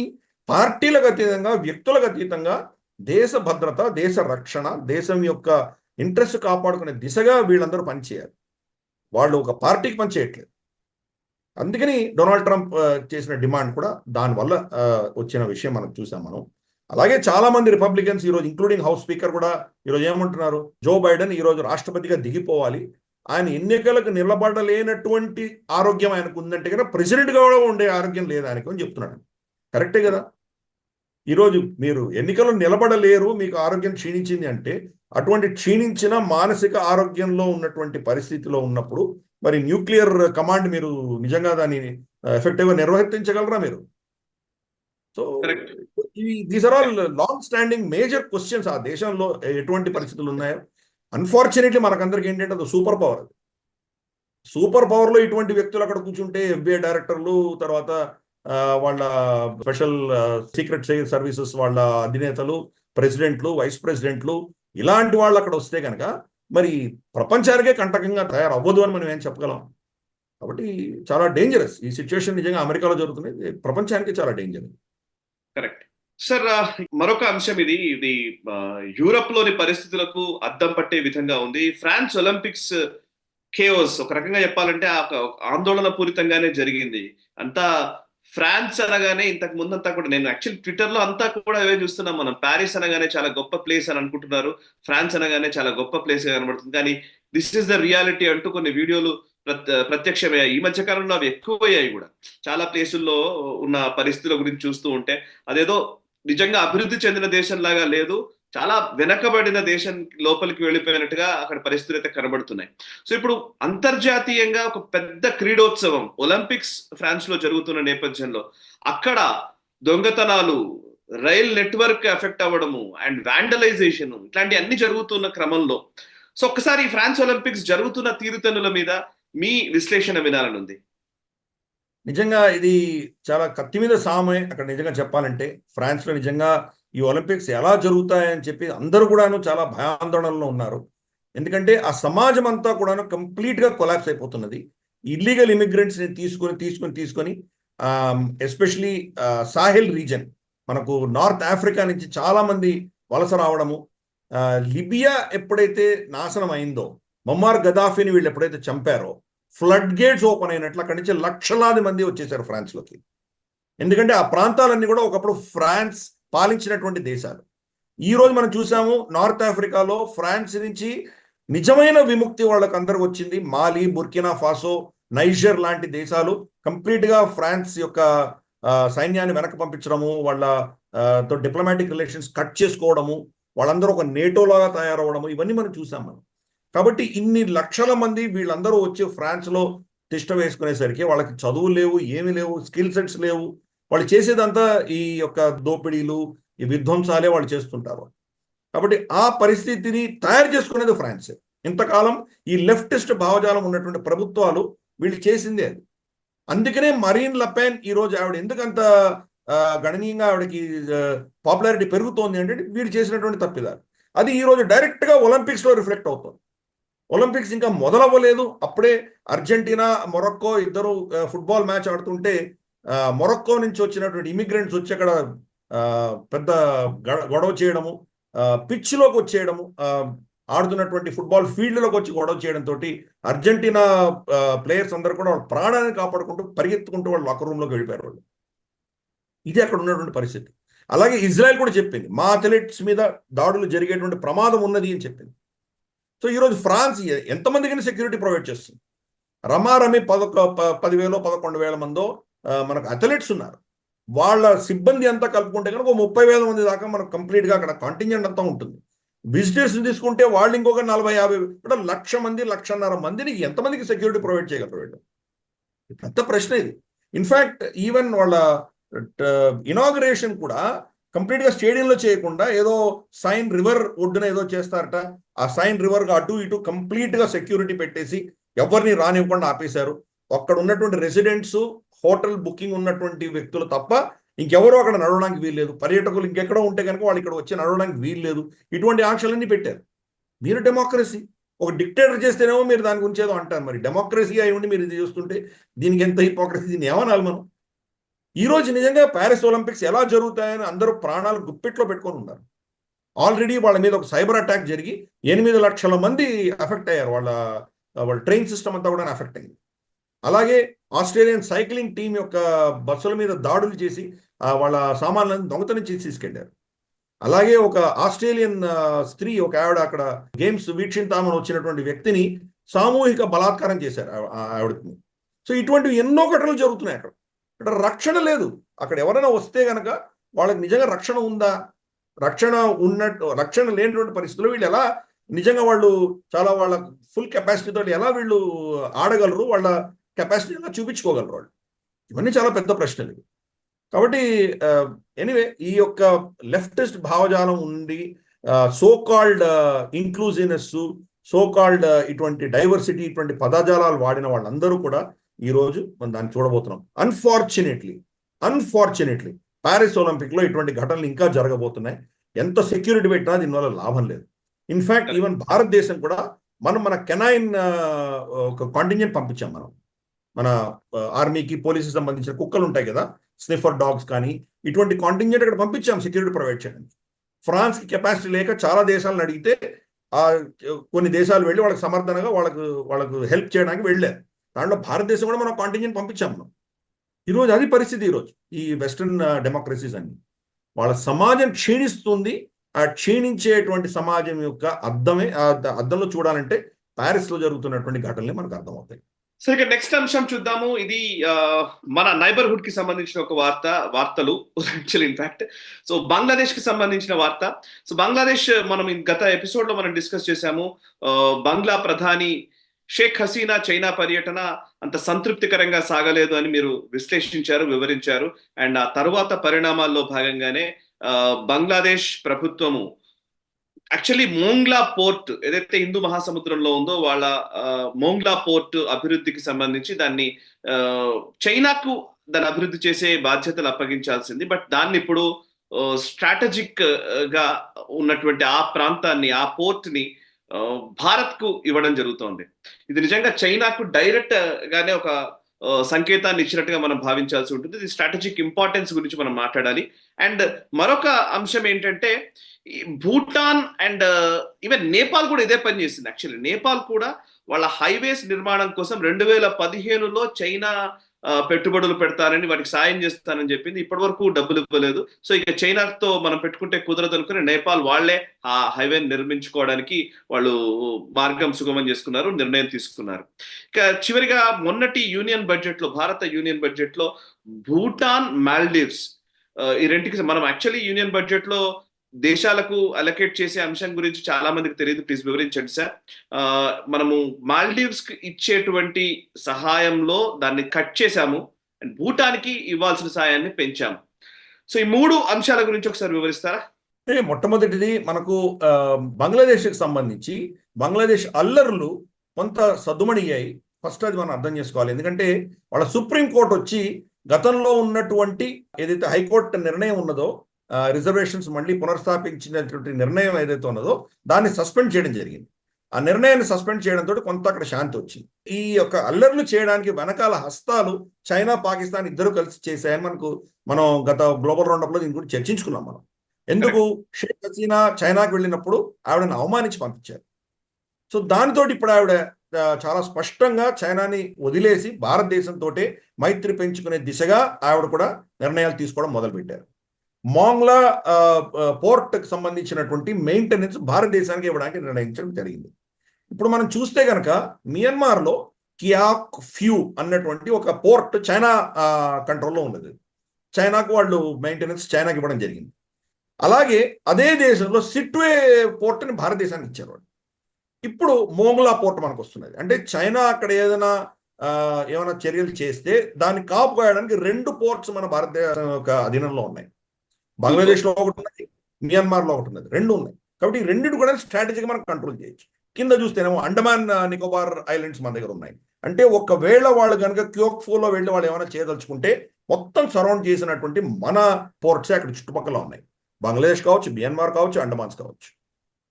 పార్టీలకు అతీతంగా, వ్యక్తులకు అతీతంగా దేశ భద్రత, దేశ రక్షణ, దేశం యొక్క ఇంట్రెస్ట్ కాపాడుకునే దిశగా వీళ్ళందరూ పనిచేయాలి. వాళ్ళు ఒక పార్టీకి పనిచేయట్లేదు. అందుకని డొనాల్డ్ ట్రంప్ చేసిన డిమాండ్ కూడా దానివల్ల వచ్చిన విషయం మనం చూసాం మనం. అలాగే చాలా మంది రిపబ్లికన్స్ ఈరోజు ఇంక్లూడింగ్ హౌస్ స్పీకర్ కూడా ఈరోజు ఏమంటున్నారు, జో బైడెన్ ఈరోజు రాష్ట్రపతిగా దిగిపోవాలి, ఆయన ఎన్నికలకు నిలబడలేనటువంటి ఆరోగ్యం ఆయనకు ఉందంటే కదా ప్రెసిడెంట్గా కూడా ఉండే ఆరోగ్యం లేదు ఆయనకు అని చెప్తున్నాడు. కరెక్టే కదా. ఈరోజు మీరు ఎన్నికల్లో నిలబడలేరు, మీకు ఆరోగ్యం క్షీణించింది అంటే అటువంటి క్షీణించిన మానసిక ఆరోగ్యంలో ఉన్నటువంటి పరిస్థితిలో ఉన్నప్పుడు మరి న్యూక్లియర్ కమాండ్ మీరు నిజంగా దాన్ని ఎఫెక్టివ్గా నిర్వర్తించగలరా మీరు? So these are all long standing major questions. ఆ దేశంలో ఎటువంటి పరిస్థితులు ఉన్నాయో అన్ఫార్చునేట్లీ మనకందరికి ఏంటంటే అది సూపర్ పవర్. సూపర్ పవర్లో ఇటువంటి వ్యక్తులు అక్కడ కూర్చుంటే FBI డైరెక్టర్లు, తర్వాత వాళ్ళ స్పెషల్ సీక్రెట్ సర్వీసెస్ వాళ్ళ అధినేతలు, ప్రెసిడెంట్లు, వైస్ ప్రెసిడెంట్లు, ఇలాంటి వాళ్ళు అక్కడ వస్తే కనుక మరి ప్రపంచానికే కంటకంగా తయారవ్వదు అని మనం ఏం చెప్పగలం. కాబట్టి చాలా డేంజరస్ ఈ సిచ్యువేషన్. నిజంగా అమెరికాలో జరుగుతుంది, ప్రపంచానికి చాలా డేంజర్. Correct sir. మరొక అంశం ఇది యూరప్ లోని పరిస్థితులకు అద్దం పట్టే విధంగా ఉంది. ఫ్రాన్స్ ఒలింపిక్స్ కేఓస్ ఒక రకంగా చెప్పాలంటే ఆందోళన పూరితంగానే జరిగింది. అంతా ఫ్రాన్స్ అనగానే ఇంతకు ముందంతా కూడా నేను యాక్చువల్ ట్విట్టర్ లో అంతా కూడా అవే చూస్తున్నాం మనం. ప్యారిస్ అనగానే చాలా గొప్ప ప్లేస్ అని అనుకుంటున్నారు, ఫ్రాన్స్ అనగానే చాలా గొప్ప ప్లేస్ గా కనబడుతుంది. కానీ దిస్ ఇస్ ద రియాలిటీ అంటూ కొన్ని వీడియోలు ప్రత్యక్షమయ్యాయి. ఈ మధ్య కాలంలో అవి ఎక్కువయ్యాయి కూడా. చాలా ప్లేసుల్లో ఉన్న పరిస్థితుల గురించి చూస్తూ ఉంటే అదేదో నిజంగా అభివృద్ధి చెందిన దేశం లాగా లేదు, చాలా వెనకబడిన దేశం లోపలికి వెళ్ళిపోయినట్టుగా అక్కడ పరిస్థితులు అయితే కనబడుతున్నాయి. సో ఇప్పుడు అంతర్జాతీయంగా ఒక పెద్ద క్రీడోత్సవం ఒలింపిక్స్ ఫ్రాన్స్ లో జరుగుతున్న నేపథ్యంలో అక్కడ దొంగతనాలు, రైల్ నెట్వర్క్ ఎఫెక్ట్ అవ్వడము అండ్ వ్యాండలైజేషన్ ఇట్లాంటి అన్ని జరుగుతున్న క్రమంలో సో ఒక్కసారి ఫ్రాన్స్ ఒలింపిక్స్ జరుగుతున్న తీరుతెన్నుల మీద మీ విశ్లేషణ వినాలనుంది. నిజంగా ఇది చాలా కత్తి మీద సామే అక్కడ. నిజంగా చెప్పాలంటే ఫ్రాన్స్ లో నిజంగా ఈ ఒలింపిక్స్ ఎలా జరుగుతాయని చెప్పి అందరూ కూడాను చాలా భయాందోళనలో ఉన్నారు. ఎందుకంటే ఆ సమాజం అంతా కూడాను కంప్లీట్ గా కొలాప్స్ అయిపోతున్నది. ఇల్లీగల్ ఇమిగ్రెంట్స్ ని తీసుకొని ఎస్పెషలీ సాహెల్ రీజన్, మనకు నార్త్ ఆఫ్రికా నుంచి చాలా మంది వలస రావడము. లిబియా ఎప్పుడైతే నాశనం అయిందో, మమ్మార్ గదాఫీని వీళ్ళు ఎప్పుడైతే చంపారో, ఫ్లడ్ గేట్స్ ఓపెన్ అయినట్లు అక్కడి నుంచి లక్షలాది మంది వచ్చేసారు ఫ్రాన్స్లోకి. ఎందుకంటే ఆ ప్రాంతాలన్నీ కూడా ఒకప్పుడు ఫ్రాన్స్ పాలించినటువంటి దేశాలు. ఈ రోజు మనం చూసాము నార్త్ ఆఫ్రికాలో ఫ్రాన్స్ నుంచి నిజమైన విముక్తి వాళ్ళకి అందరికి వచ్చింది. మాలి, బుర్కినా ఫాసో, నైజర్ లాంటి దేశాలు కంప్లీట్ గా ఫ్రాన్స్ యొక్క సైన్యాన్ని వెనక్కి పంపించడము, వాళ్ళతో డిప్లొమాటిక్ రిలేషన్స్ కట్ చేసుకోవడము, వాళ్ళందరూ ఒక నేటోలాగా తయారవడము, ఇవన్నీ మనం చూసాం మనం. కాబట్టి ఇన్ని లక్షల మంది వీళ్ళందరూ వచ్చి ఫ్రాన్స్లో తిష్ట వేసుకునేసరికి వాళ్ళకి చదువు లేవు, ఏమీ లేవు, స్కిల్ సెట్స్ లేవు. వాళ్ళు చేసేదంతా ఈ యొక్క దోపిడీలు, ఈ విధ్వంసాలే వాళ్ళు చేస్తుంటారు. కాబట్టి ఆ పరిస్థితిని తయారు చేసుకునేది ఫ్రాన్స్. ఇంతకాలం ఈ లెఫ్టిస్ట్ భావజాలం ఉన్నటువంటి ప్రభుత్వాలు వీళ్ళు చేసిందే అది. అందుకనే మరీన్ లపెన్ ఈరోజు ఆవిడ ఎందుకంత గణనీయంగా ఆవిడకి పాపులారిటీ పెరుగుతోంది అంటే వీళ్ళు చేసినటువంటి తప్పిదాలు. అది ఈరోజు డైరెక్ట్గా ఒలింపిక్స్లో రిఫ్లెక్ట్ అవుతుంది. ఒలింపిక్స్ ఇంకా మొదలవ్వలేదు, అప్పుడే అర్జెంటీనా, మొరక్కో ఇద్దరు ఫుట్బాల్ మ్యాచ్ ఆడుతుంటే మొరక్కో నుంచి వచ్చినటువంటి ఇమిగ్రెంట్స్ వచ్చి అక్కడ పెద్ద గొడవ చేయడము, పిచ్లోకి వచ్చేయడము, ఆడుతున్నటువంటి ఫుట్బాల్ ఫీల్డ్లోకి వచ్చి గొడవ చేయడంతో అర్జెంటీనా ప్లేయర్స్ అందరూ కూడా వాళ్ళ ప్రాణాన్ని కాపాడుకుంటూ పరిగెత్తుకుంటూ వాళ్ళు లాకర్ రూమ్లోకి వెళ్ళిపోయారు వాళ్ళు. ఇది అక్కడ ఉన్నటువంటి పరిస్థితి. అలాగే ఇజ్రాయెల్ కూడా చెప్పింది మా అథ్లెట్స్ మీద దాడులు జరిగేటువంటి ప్రమాదం ఉన్నది అని చెప్పింది. సో ఈరోజు ఫ్రాన్స్ ఎంతమందికి సెక్యూరిటీ ప్రొవైడ్ చేస్తుంది? రమారమి 10,000 11,000 మందో మనకు అథ్లెట్స్ ఉన్నారు. వాళ్ళ సిబ్బంది అంతా కలుపుకుంటే కనుక 30,000 మంది దాకా మనకు కంప్లీట్గా అక్కడ కాంటింజెంట్ అంతా ఉంటుంది. విజిటర్స్ తీసుకుంటే వాళ్ళు ఇంకొక 40-50 కూడా 1,00,000 మంది 1,50,000 మందిని ఎంతమందికి సెక్యూరిటీ ప్రొవైడ్ చేయగలరు వీళ్ళు? పెద్ద ప్రశ్న ఇది. ఇన్ఫ్యాక్ట్ ఈవెన్ వాళ్ళ ఇనాగరేషన్ కూడా కంప్లీట్గా స్టేడియంలో చేయకుండా ఏదో సైన్ రివర్ ఒడ్డున ఏదో చేస్తారట. ఆ సైన్ రివర్గా అటు ఇటు కంప్లీట్గా సెక్యూరిటీ పెట్టేసి ఎవరిని రానివ్వకుండా ఆపేశారు. అక్కడ ఉన్నటువంటి రెసిడెంట్స్, హోటల్ బుకింగ్ ఉన్నటువంటి వ్యక్తులు తప్ప ఇంకెవరో అక్కడ నడవడానికి వీల్లేదు. పర్యాటకులు ఇంకెక్కడో ఉంటే కనుక వాళ్ళు ఇక్కడ వచ్చి నడవడానికి వీల్లేదు. ఇటువంటి ఆంక్షలన్నీ పెట్టారు. మీరు డెమోక్రసీ, ఒక డిక్టేటర్ చేస్తేనేమో మీరు దాని గురించి ఏదో అంటారు. మరి డెమోక్రసీ అయి ఉండి మీరు ఇది చూస్తుంటే దీనికి ఎంత హిపోక్రసీ, దీన్ని ఏమనాలి మనం? ఈ రోజు నిజంగా ప్యారిస్ ఒలింపిక్స్ ఎలా జరుగుతాయని అందరూ ప్రాణాలు గుప్పిట్లో పెట్టుకొని ఉన్నారు. ఆల్రెడీ వాళ్ళ మీద ఒక సైబర్ అటాక్ జరిగి 8 లక్షల మంది అఫెక్ట్ అయ్యారు. వాళ్ళ ట్రైన్ సిస్టమ్ అంతా కూడా అఫెక్ట్ అయింది. అలాగే ఆస్ట్రేలియన్ సైక్లింగ్ టీం యొక్క బస్సుల మీద దాడులు చేసి వాళ్ళ సామాన్లను దొంగతనం చేసి తీసుకెళ్లారు. అలాగే ఒక ఆస్ట్రేలియన్ స్త్రీ, ఒక ఆవిడ అక్కడ గేమ్స్ వీక్షింతామని వచ్చినటువంటి వ్యక్తిని సామూహిక బలాత్కారం చేశారు ఆవిడకి. సో ఇటువంటివి ఎన్నో ఘటనలు జరుగుతున్నాయి అక్కడ. ఇక్కడ రక్షణ లేదు. అక్కడ ఎవరైనా వస్తే గనక వాళ్ళకి నిజంగా రక్షణ ఉందా? రక్షణ లేనటువంటి పరిస్థితుల్లో వీళ్ళు ఎలా నిజంగా వాళ్ళు చాలా వాళ్ళ ఫుల్ కెపాసిటీతో ఎలా వీళ్ళు ఆడగలరు? వాళ్ళ కెపాసిటీ ఎలా చూపించుకోగలరు వాళ్ళు? ఇవన్నీ చాలా పెద్ద ప్రశ్నలు. కాబట్టి ఎనీవే ఈ యొక్క లెఫ్టిస్ట్ భావజాలం ఉండి so called inclusiveness, so called ఇటువంటి డైవర్సిటీ, ఇటువంటి పదజాలాలు వాడిన వాళ్ళందరూ కూడా ఈ రోజు మనం దాన్ని చూడబోతున్నాం. అన్ఫార్చునేట్లీ ప్యారిస్ ఒలింపిక్ లో ఇటువంటి ఘటనలు ఇంకా జరగబోతున్నాయి. ఎంత సెక్యూరిటీ పెట్టినా దీనివల్ల లాభం లేదు. ఇన్ఫాక్ట్ ఈవెన్ భారతదేశం కూడా మన కెనైన్ ఒక కాంటింజెంట్ పంపించాం. మన ఆర్మీకి, పోలీసుకి సంబంధించిన కుక్కలు ఉంటాయి కదా, స్నిఫర్ డాగ్స్ కానీ, ఇటువంటి కాంటింజెంట్ అక్కడ పంపించాం సెక్యూరిటీ ప్రొవైడ్ చేయడానికి. ఫ్రాన్స్కి కెపాసిటీ లేక చాలా దేశాలను అడిగితే కొన్ని దేశాలు వెళ్ళి వాళ్ళకి సమర్థనగా వాళ్ళకు హెల్ప్ చేయడానికి వెళ్ళారు. దాంట్లో భారతదేశం కూడా మనం కాంటింజెంట్ పంపించాం. ఈరోజు అది పరిస్థితి. ఈరోజు ఈ వెస్టర్న్ డెమోక్రసీస్ అన్ని వాళ్ళ సమాజం క్షీణిస్తుంది. ఆ క్షీణించేటువంటి సమాజం యొక్క అద్దంలో చూడాలంటే ప్యారిస్లో జరుగుతున్నటువంటి ఘటనలే మనకు అర్థమవుతాయి. సో ఇక నెక్స్ట్ అంశం చూద్దాము. ఇది మన నైబర్హుడ్ కి సంబంధించిన ఒక వార్తలు యాక్చువల్లీ ఇన్ఫాక్ట్. సో బంగ్లాదేశ్ కి సంబంధించిన వార్త. సో బంగ్లాదేశ్ మనం గత ఎపిసోడ్ లో మనం డిస్కస్ చేశాము. బంగ్లా ప్రధాని షేక్ హసీనా చైనా పర్యటన అంత సంతృప్తికరంగా సాగలేదు అని మీరు విశ్లేషించారు, వివరించారు. అండ్ ఆ తరువాత పరిణామాల్లో భాగంగానే బంగ్లాదేశ్ ప్రభుత్వము యాక్చువల్లీ మోంగ్లా పోర్ట్ ఏదైతే హిందూ మహాసముద్రంలో ఉందో వాళ్ళ మోంగ్లా పోర్ట్ అభివృద్ధికి సంబంధించి దాన్ని చైనాకు దాన్ని అభివృద్ధి చేసే బాధ్యతలు అప్పగించాల్సింది. బట్ దాన్ని ఇప్పుడు స్ట్రాటజిక్ గా ఉన్నటువంటి ఆ ప్రాంతాన్ని, ఆ పోర్ట్ ని భారత్ కు ఇవ్వడం జరుగుతోంది. ఇది నిజంగా చైనాకు డైరెక్ట్ గానే ఒక సంకేతాన్ని ఇచ్చినట్టుగా మనం భావించాల్సి ఉంటుంది. ఇది స్ట్రాటజిక్ ఇంపార్టెన్స్ గురించి మనం మాట్లాడాలి. అండ్ మరొక అంశం ఏంటంటే భూటాన్ అండ్ ఈవెన్ నేపాల్ కూడా ఇదే పని చేసింది. యాక్చువల్లీ నేపాల్ కూడా వాళ్ళ హైవేస్ నిర్మాణం కోసం 2015లో చైనా పెట్టుబడులు పెడతారని, వాటికి సాయం చేస్తానని చెప్పింది. ఇప్పటి వరకు డబ్బులు ఇవ్వలేదు. సో ఇక చైనాతో మనం పెట్టుకుంటే కుదరదు అనుకుని నేపాల్ వాళ్లే ఆ హైవే నిర్మించుకోవడానికి వాళ్ళు మార్గం సుగమం చేసుకున్నారు, నిర్ణయం తీసుకున్నారు. ఇక చివరిగా మొన్నటి భారత యూనియన్ బడ్జెట్ లో భూటాన్, మాల్దీవ్స్ ఈ రెంటికి మనం యాక్చువల్లీ యూనియన్ బడ్జెట్ లో దేశాలకు అలొకేట్ చేసే అంశం గురించి చాలా మందికి తెలియదు. ప్లీజ్ వివరించండి సార్. మనము మాల్దీవ్స్ కి ఇచ్చేటువంటి సహాయంలో దాన్ని కట్ చేశాము అండ్ భూటాన్కి ఇవ్వాల్సిన సహాయాన్ని పెంచాము. సో ఈ 3 అంశాల గురించి ఒకసారి వివరిస్తారా? మొట్టమొదటిది మనకు బంగ్లాదేశ్కి సంబంధించి బంగ్లాదేశ్ అల్లర్లు కొంత సద్దుమణియ్యాయి. ఫస్ట్ అది మనం అర్థం చేసుకోవాలి. ఎందుకంటే వాళ్ళ సుప్రీంకోర్టు వచ్చి గతంలో ఉన్నటువంటి ఏదైతే హైకోర్టు నిర్ణయం ఉన్నదో, రిజర్వేషన్స్ మళ్ళీ పునర్స్థాపించినటువంటి నిర్ణయం ఏదైతే ఉన్నదో దాన్ని సస్పెండ్ చేయడం జరిగింది. ఆ నిర్ణయాన్ని సస్పెండ్ చేయడంతో కొంత అక్కడ శాంతి వచ్చింది. ఈ యొక్క అల్లర్లు చేయడానికి వెనకాల హస్తాలు చైనా, పాకిస్తాన్ ఇద్దరు కలిసి చేశాయని మనం గత గ్లోబల్ రౌండప్ లో దీని గురించి చర్చించుకున్నాం మనం. ఎందుకు? షేక్ హసీనా చైనాకు వెళ్ళినప్పుడు ఆవిడని అవమానించి పంపించారు. సో దానితో ఇప్పుడు ఆవిడ చాలా స్పష్టంగా చైనాని వదిలేసి భారతదేశంతో మైత్రి పెంచుకునే దిశగా ఆవిడ కూడా నిర్ణయాలు తీసుకోవడం మొదలుపెట్టారు. మోంగ్లా పోర్ట్కి సంబంధించినటువంటి మెయింటెనెన్స్ భారతదేశానికి ఇవ్వడానికి నిర్ణయించడం జరిగింది. ఇప్పుడు మనం చూస్తే కనుక మియన్మార్లో కియాక్ ఫ్యూ అన్నటువంటి ఒక పోర్ట్ చైనా కంట్రోల్లో ఉన్నది. చైనాకు వాళ్ళు మెయింటెనెన్స్ చైనాకి ఇవ్వడం జరిగింది. అలాగే అదే దేశంలో సిట్వే పోర్ట్ని భారతదేశానికి ఇచ్చారు వాళ్ళు. ఇప్పుడు మోంగ్లా పోర్ట్ మనకు వస్తున్నది. అంటే చైనా అక్కడ ఏమైనా చర్యలు చేస్తే దాన్ని కాపుకోయడానికి 2 పోర్ట్స్ మన భారతదేశం యొక్క అధీనంలో ఉన్నాయి. బంగ్లాదేశ్లో ఒకటి ఉన్నది, మియన్మార్లో ఒకటి ఉన్నది, 2 ఉన్నాయి. కాబట్టి ఈ 2 కూడా స్ట్రాటజీగా మనం కంట్రోల్ చేయొచ్చు. కింద చూస్తేనేమో అండమాన్ నికోబార్ ఐలాండ్స్ మన దగ్గర ఉన్నాయి. అంటే ఒకవేళ వాళ్ళు కనుక క్యోక్ఫోలో వెళ్ళి వాళ్ళు ఏమైనా చేయదలుచుకుంటే మొత్తం సరౌండ్ చేసినటువంటి మన పోర్ట్స్ అక్కడ చుట్టుపక్కల ఉన్నాయి. బంగ్లాదేశ్ కావచ్చు, మియన్మార్ కావచ్చు, అండమాన్స్ కావచ్చు.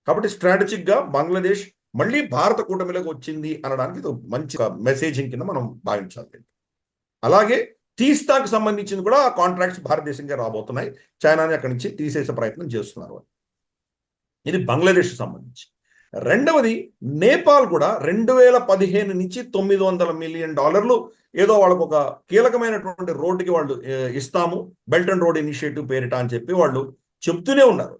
కాబట్టి స్ట్రాటజిక్గా బంగ్లాదేశ్ మళ్ళీ భారత కూటమిలోకి వచ్చింది అనడానికి ఇది మంచి మెసేజింగ్ కింద మనం భావించాలి. అలాగే తీస్తాకు సంబంధించింది కూడా కాంట్రాక్ట్స్ భారతదేశంగా రాబోతున్నాయి. చైనాని అక్కడి నుంచి తీసేసే ప్రయత్నం చేస్తున్నారు. ఇది బంగ్లాదేశ్ సంబంధించి. రెండవది నేపాల్ కూడా 2015 నుంచి $900 మిలియన్ ఏదో వాళ్ళకు ఒక కీలకమైనటువంటి రోడ్డుకి వాళ్ళు ఇస్తాము, బెల్ట్ అండ్ రోడ్ ఇనిషియేటివ్ పేరిట అని చెప్పి వాళ్ళు చెప్తూనే ఉన్నారు.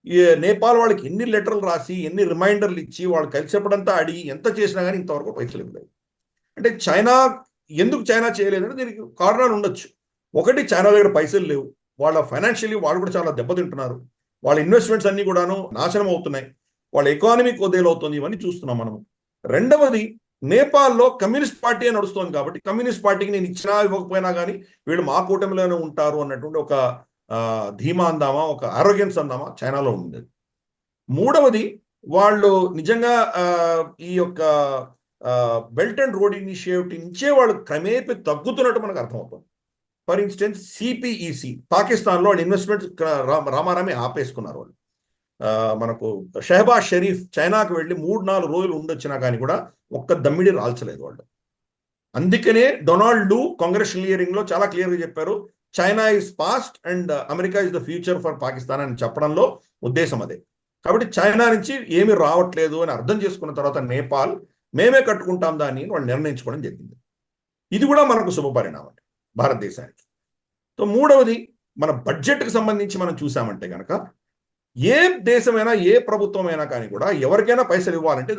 ఈ నేపాల్ వాళ్ళకి ఎన్ని లెటర్లు రాసి ఎన్ని రిమైండర్లు ఇచ్చి వాళ్ళు కలిసేపడంతా అడిగి ఎంత చేసినా కానీ ఇంతవరకు పైసలు ఇవ్వలేదు. అంటే చైనా ఎందుకు చైనా చేయలేదంటే దీనికి కారణాలు ఉండొచ్చు. ఒకటి, చైనా దగ్గర పైసలు లేవు, వాళ్ళ ఫైనాన్షియల్లీ వాళ్ళు కూడా చాలా దెబ్బతింటున్నారు, వాళ్ళ ఇన్వెస్ట్మెంట్స్ అన్ని కూడాను నాశనం అవుతున్నాయి, వాళ్ళ ఎకానమీ కొద్దేలవుతుంది, ఇవన్నీ చూస్తున్నాం మనం. రెండవది, నేపాల్లో కమ్యూనిస్ట్ పార్టీ నడుస్తుంది కాబట్టి కమ్యూనిస్ట్ పార్టీకి నేను ఇచ్చినా ఇవ్వకపోయినా కానీ వీళ్ళు మా కూటమిలోనే ఉంటారు అన్నటువంటి ఒక ధీమా అందామా, ఒక ఆరోగ్యన్స్ అందామా చైనాలో ఉంది. మూడవది, వాళ్ళు నిజంగా ఈ యొక్క బెల్ట్ అండ్ రోడ్ ఇనిషియేటివ్ నుంచే వాళ్ళు క్రమేపీ తగ్గుతున్నట్టు మనకు అర్థమవుతుంది. ఫర్ ఇన్స్టెన్స్ సిపిఈసి పాకిస్తాన్లో వాళ్ళు ఇన్వెస్ట్మెంట్ రామారామే ఆపేసుకున్నారు. వాళ్ళు మనకు షెహబాజ్ షరీఫ్ చైనాకు వెళ్ళి 3-4 రోజులు ఉండొచ్చినా కానీ కూడా ఒక్క దమ్మిడి రాల్చలేదు వాళ్ళు. అందుకనే డొనాల్డ్ లు కాంగ్రెస్ హియరింగ్ లో చాలా క్లియర్గా చెప్పారు, China is past and America is the future for Pakistan అని చెప్పడంలో ఉద్దేశం అదే. కాబట్టి చైనా నుంచి ఏమి రావట్లేదు అని అర్థం చేసుకున్న తర్వాత నేపాల్ మేమే కట్టుకుంటాం దాన్ని వాళ్ళు నిర్ణయించుకోవడం జరిగింది. ఇది కూడా మనకు శుభపరిణామం భారతదేశానికి. సో మూడవది, మన బడ్జెట్కి సంబంధించి మనం చూసామంటే కనుక ఏ దేశమైనా ఏ ప్రభుత్వమైనా కానీ కూడా ఎవరికైనా పైసలు ఇవ్వాలంటే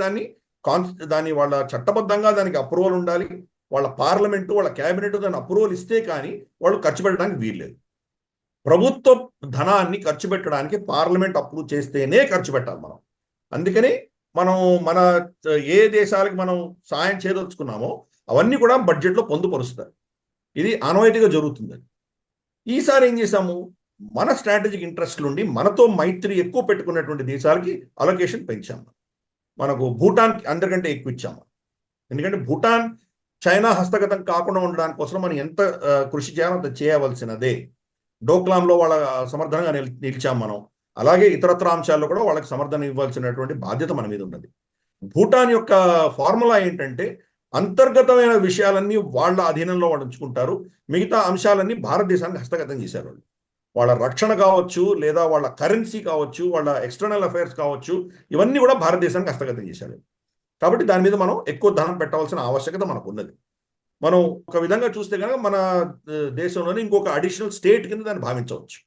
దాన్ని వాళ్ళ చట్టబద్ధంగా దానికి అప్రూవల్ ఉండాలి, వాళ్ళ పార్లమెంటు వాళ్ళ క్యాబినెట్ దాన్ని అప్రూవల్ ఇస్తే కానీ వాళ్ళు ఖర్చు పెట్టడానికి వీల్లేదు. ప్రభుత్వ ధనాన్ని ఖర్చు పెట్టడానికి పార్లమెంట్ అప్రూవ్ చేస్తేనే ఖర్చు పెట్టాలి మనం. అందుకని మనం మన ఏ దేశాలకు మనం సాయం చేయదలుచుకున్నామో అవన్నీ కూడా బడ్జెట్లో పొందుపరుస్తారు. ఇది ఆనవాయితీగా జరుగుతుంది. ఈసారి ఏం చేశాము, మన స్ట్రాటజిక్ ఇంట్రెస్ట్ నుండి మనతో మైత్రి ఎక్కువ పెట్టుకున్నటువంటి దేశాలకి అలొకేషన్ పెంచాము. మనకు భూటాన్ అందరికంటే ఎక్కువ ఇచ్చాము. ఎందుకంటే భూటాన్ చైనా హస్తగతం కాకుండా ఉండడానికి కోసం మనం ఎంత కృషి చేయాలో అంత చేయవలసినదే. డోక్లాంలో వాళ్ళ సమర్థనగా నిలిచాం మనం. అలాగే ఇతరత్ర అంశాల్లో కూడా వాళ్ళకి సమర్థన ఇవ్వాల్సినటువంటి బాధ్యత మన మీద ఉన్నది. భూటాన్ యొక్క ఫార్ములా ఏంటంటే అంతర్గతమైన విషయాలన్నీ వాళ్ళ అధీనంలో వాళ్ళు ఉంచుకుంటారు, మిగతా అంశాలన్నీ భారతదేశానికి హస్తగతం చేశారు వాళ్ళు. వాళ్ళ రక్షణ కావచ్చు, లేదా వాళ్ళ కరెన్సీ కావచ్చు, వాళ్ళ ఎక్స్టర్నల్ అఫైర్స్ కావచ్చు, ఇవన్నీ కూడా భారతదేశానికి హస్తగతం చేశారు. కాబట్టి దాని మీద మనం ఎక్కువ ధనం పెట్టవలసిన ఆవశ్యకత మనకు ఉన్నది. మనం ఒక విధంగా చూస్తే కనుక మన దేశంలోనే ఇంకొక అడిషనల్ స్టేట్ కింద దాన్ని భావించవచ్చు.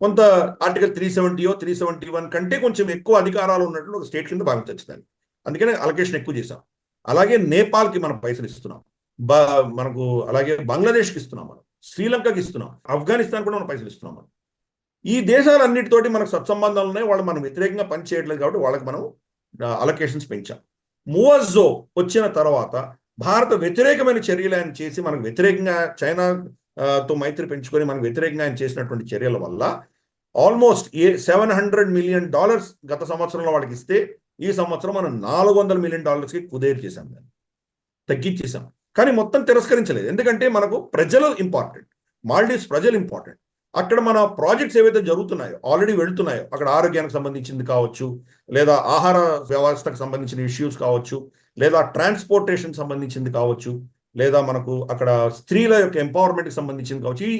కొంత ఆర్టికల్ 370 371 కంటే కొంచెం ఎక్కువ అధికారాలు ఉన్నట్లు ఒక స్టేట్ కింద భావించవచ్చు దాన్ని. అందుకనే అలొకేషన్ ఎక్కువ చేశాం. అలాగే నేపాల్కి మనం పైసలు ఇస్తున్నాం, మనకు అలాగే బంగ్లాదేశ్కి ఇస్తున్నాం, మనం శ్రీలంకకి ఇస్తున్నాం, ఆఫ్ఘనిస్తాన్ కూడా మనం పైసలు ఇస్తున్నాం. మనం ఈ దేశాలన్నిటితోటి మనకు సత్సంబంధాలు ఉన్నాయి, వాళ్ళు మనం వ్యతిరేకంగా పనిచేయట్లేదు కాబట్టి వాళ్ళకి మనం అలొకేషన్స్ పెంచాం. మువజ్జో వచ్చిన తర్వాత భారత వ్యతిరేకమైన చర్యలు ఆయన చేసి మనకు వ్యతిరేకంగా చైనాతో మైత్రి పెంచుకొని మనకు వ్యతిరేకంగా ఆయన చేసినటువంటి చర్యల వల్ల ఆల్మోస్ట్ $700 మిలియన్ గత సంవత్సరంలో వాళ్ళకి ఇస్తే ఈ సంవత్సరం మనం $400 మిలియన్ కుదేరు చేశాం, దాన్ని తగ్గించేసాం. కానీ మొత్తం తిరస్కరించలేదు, ఎందుకంటే మనకు ప్రజలు ఇంపార్టెంట్, మాల్డీవ్స్ ప్రజలు ఇంపార్టెంట్. అక్కడ మన ప్రాజెక్ట్స్ ఏవైతే జరుగుతున్నాయో ఆల్రెడీ వెళుతున్నాయో, అక్కడ ఆరోగ్యానికి సంబంధించింది కావచ్చు, లేదా ఆహార వ్యవస్థకు సంబంధించిన ఇష్యూస్ కావచ్చు, లేదా ట్రాన్స్పోర్టేషన్ సంబంధించింది కావచ్చు, లేదా మనకు అక్కడ స్త్రీల యొక్క ఎంపవర్మెంట్కి సంబంధించింది కావచ్చు, ఈ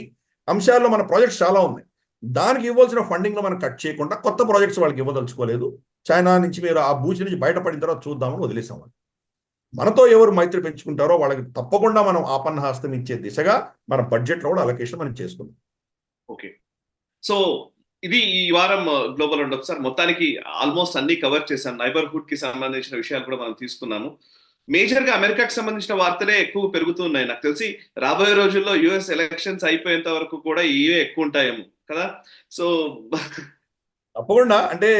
అంశాల్లో మన ప్రాజెక్ట్స్ చాలా ఉన్నాయి. దానికి ఇవ్వాల్సిన ఫండింగ్లో మనం కట్ చేయకుండా కొత్త ప్రాజెక్ట్స్ వాళ్ళకి ఇవ్వదలుచుకోలేదు. చైనా నుంచి మీరు ఆ బూచి నుంచి బయటపడిన తర్వాత చూద్దామని వదిలేసాం. మనతో ఎవరు మైత్రి పెంచుకుంటారో వాళ్ళకి తప్పకుండా మనం ఆపన్న హస్తం ఇచ్చే దిశగా మన బడ్జెట్లో కూడా అలొకేషన్ మనం చేసుకుందాం. ఓకే, సో ఇది ఈ వారం గ్లోబల్ రౌండప్ సార్. మొత్తానికి ఆల్మోస్ట్ అన్ని కవర్ చేశాం. నైబర్హుడ్ కి సంబంధించిన విషయాలు కూడా మనం తీసుకున్నాము. మేజర్ గా అమెరికాకి సంబంధించిన వార్తలే ఎక్కువ పెరుగుతూ ఉన్నాయి. నాకు తెలిసి రాబోయే రోజుల్లో యుఎస్ ఎలక్షన్స్ అయిపోయేంత వరకు కూడా ఇవే ఎక్కువ ఉంటాయేమో కదా. సో తప్పకుండా, అంటే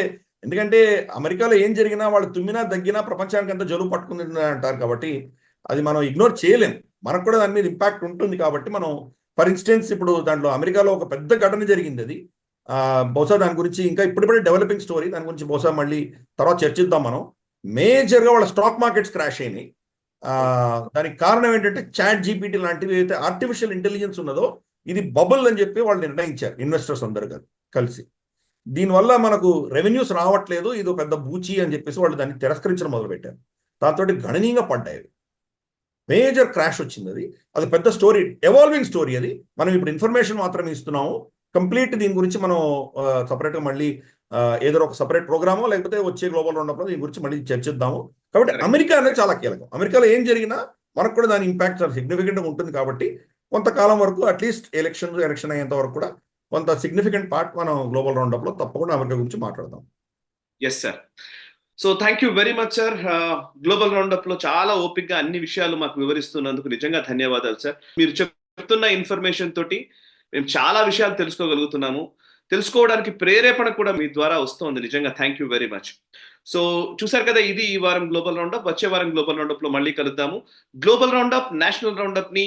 ఎందుకంటే అమెరికాలో ఏం జరిగినా వాళ్ళు తుమ్మినా దగ్గినా ప్రపంచానికి అంతా జలుబు పట్టుకుంది అంటారు కాబట్టి అది మనం ఇగ్నోర్ చేయలేం. మనకు కూడా దాని మీద ఇంపాక్ట్ ఉంటుంది కాబట్టి మనం, ఫర్ ఇన్స్టెన్స్ ఇప్పుడు దాంట్లో అమెరికాలో ఒక పెద్ద ఘటన జరిగింది. అది బహుశా దాని గురించి ఇంకా ఇప్పుడిప్పుడే డెవలపింగ్ స్టోరీ, దాని గురించి బహుశా మళ్ళీ తర్వాత చర్చిద్దాం మనం. మేజర్గా వాళ్ళ స్టాక్ మార్కెట్స్ క్రాష్ అయినాయి. దానికి కారణం ఏంటంటే చాట్ జీపీటీ లాంటివి అయితే ఆర్టిఫిషియల్ ఇంటెలిజెన్స్ ఉన్నదో ఇది బబుల్ అని చెప్పి వాళ్ళు నిర్ణయించారు, ఇన్వెస్టర్స్ అందరు కలిసి. దీనివల్ల మనకు రెవెన్యూస్ రావట్లేదు, ఇది పెద్ద బూచి అని చెప్పేసి వాళ్ళు దాన్ని తిరస్కరించడం మొదలుపెట్టారు. దాంతో గణనీయంగా పడ్డాయి, మేజర్ క్రాష్ వచ్చింది. అది పెద్ద స్టోరీ, ఎవాల్వింగ్ స్టోరీ. అది మనం ఇప్పుడు ఇన్ఫర్మేషన్ మాత్రమే ఇస్తున్నాము, కంప్లీట్ దీని గురించి మనం సపరేట్గా మళ్ళీ ఏదో ఒక సపరేట్ ప్రోగ్రామో లేకపోతే వచ్చే గ్లోబల్ రౌండప్లో దీని గురించి మళ్ళీ చర్చిద్దాము. కాబట్టి Correct. అమెరికా అనేది చాలా కీలకం. అమెరికాలో ఏం జరిగినా మనకు కూడా దాని ఇంపాక్ట్ చాలా సిగ్నిఫికెంట్గా ఉంటుంది. కాబట్టి కొంతకాలం వరకు అట్లీస్ట్ ఎలక్షన్ అయ్యేంత వరకు కూడా కొంత సిగ్నిఫికెంట్ పార్ట్ మనం గ్లోబల్ రౌండప్లో తప్పకుండా అమెరికా గురించి మాట్లాడదాం. Yes sir. So thank you very much sir. Global roundup లో చాలా ఓపిక్గా అన్ని విషయాలు మాకు వివరిస్తున్నందుకు నిజంగా ధన్యవాదాలు సార్. మీరు చెప్తున్న ఇన్ఫర్మేషన్ తోటి మేము చాలా విషయాలు తెలుసుకోగలుగుతున్నాము. తెలుసుకోవడానికి ప్రేరేపణ కూడా మీ ద్వారా వస్తుంది. నిజంగా thank you very much. So చూసారు కదా, ఇది ఈ వారం గ్లోబల్ రౌండప్. వచ్చే వారం గ్లోబల్ రౌండప్ లో మళ్ళీ కలుద్దాము. గ్లోబల్ రౌండప్, నేషనల్ రౌండప్ ని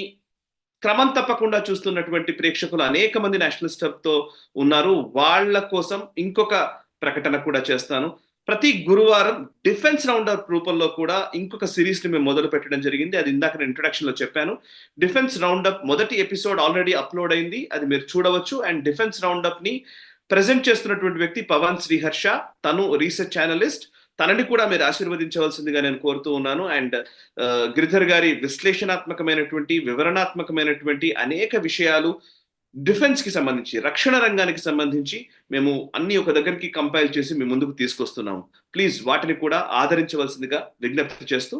క్రమం తప్పకుండా చూస్తున్నటువంటి ప్రేక్షకులు అనేక మంది నేషనలిస్ట్ తో ఉన్నారు. వాళ్ళ కోసం ఇంకొక ప్రకటన కూడా చేస్తాను. ప్రతి గురువారం డిఫెన్స్ రౌండప్ రూపంలో కూడా ఇంకొక సిరీస్ ని మేము మొదలు పెట్టడం జరిగింది. అది ఇందాక నేను ఇంట్రొడక్షన్ లో చెప్పాను. డిఫెన్స్ రౌండప్ మొదటి ఎపిసోడ్ ఆల్రెడీ అప్లోడ్ అయింది, అది మీరు చూడవచ్చు. అండ్ డిఫెన్స్ రౌండప్ ని ప్రెజెంట్ చేస్తున్నటువంటి వ్యక్తి పవన్ శ్రీహర్ష. తను రీసెర్చ్ అనలిస్ట్. తనని కూడా మీరు ఆశీర్వదించవలసిందిగా నేను కోరుతూ ఉన్నాను. అండ్ గిరిధర్ గారి విశ్లేషణాత్మకమైనటువంటి, వివరణాత్మకమైనటువంటి అనేక విషయాలు డిఫెన్స్ కి సంబంధించి, రక్షణ రంగానికి సంబంధించి మేము అన్ని ఒక దగ్గరికి కంపైల్ చేసి మీ ముందుకు తీసుకొస్తున్నాము. ప్లీజ్ వాటిని కూడా ఆదరించవలసిందిగా విజ్ఞప్తి చేస్తూ,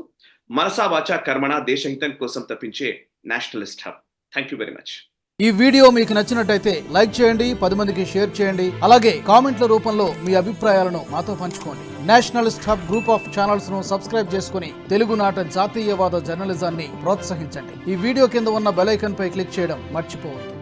మనసా వాచా కర్మణ దేశహితం కోసం తప్పించే nationalist hub. Thank you very much. ఈ వీడియో మీకు నచ్చినట్టయితే లైక్ చేయండి, 10 మందికి షేర్ చేయండి. అలాగే కామెంట్ల రూపంలో మీ అభిప్రాయాలను మాతో పంచుకోండి. Nationalist hub group of channels ను సబ్స్క్రైబ్ చేసుకుని తెలుగునాట జాతీయవాద జర్నలిజాన్ని ప్రోత్సహించండి. ఈ వీడియో కింద ఉన్న బెల్ ఐకాన్ పై క్లిక్ చేయడం మర్చిపోవద్దు.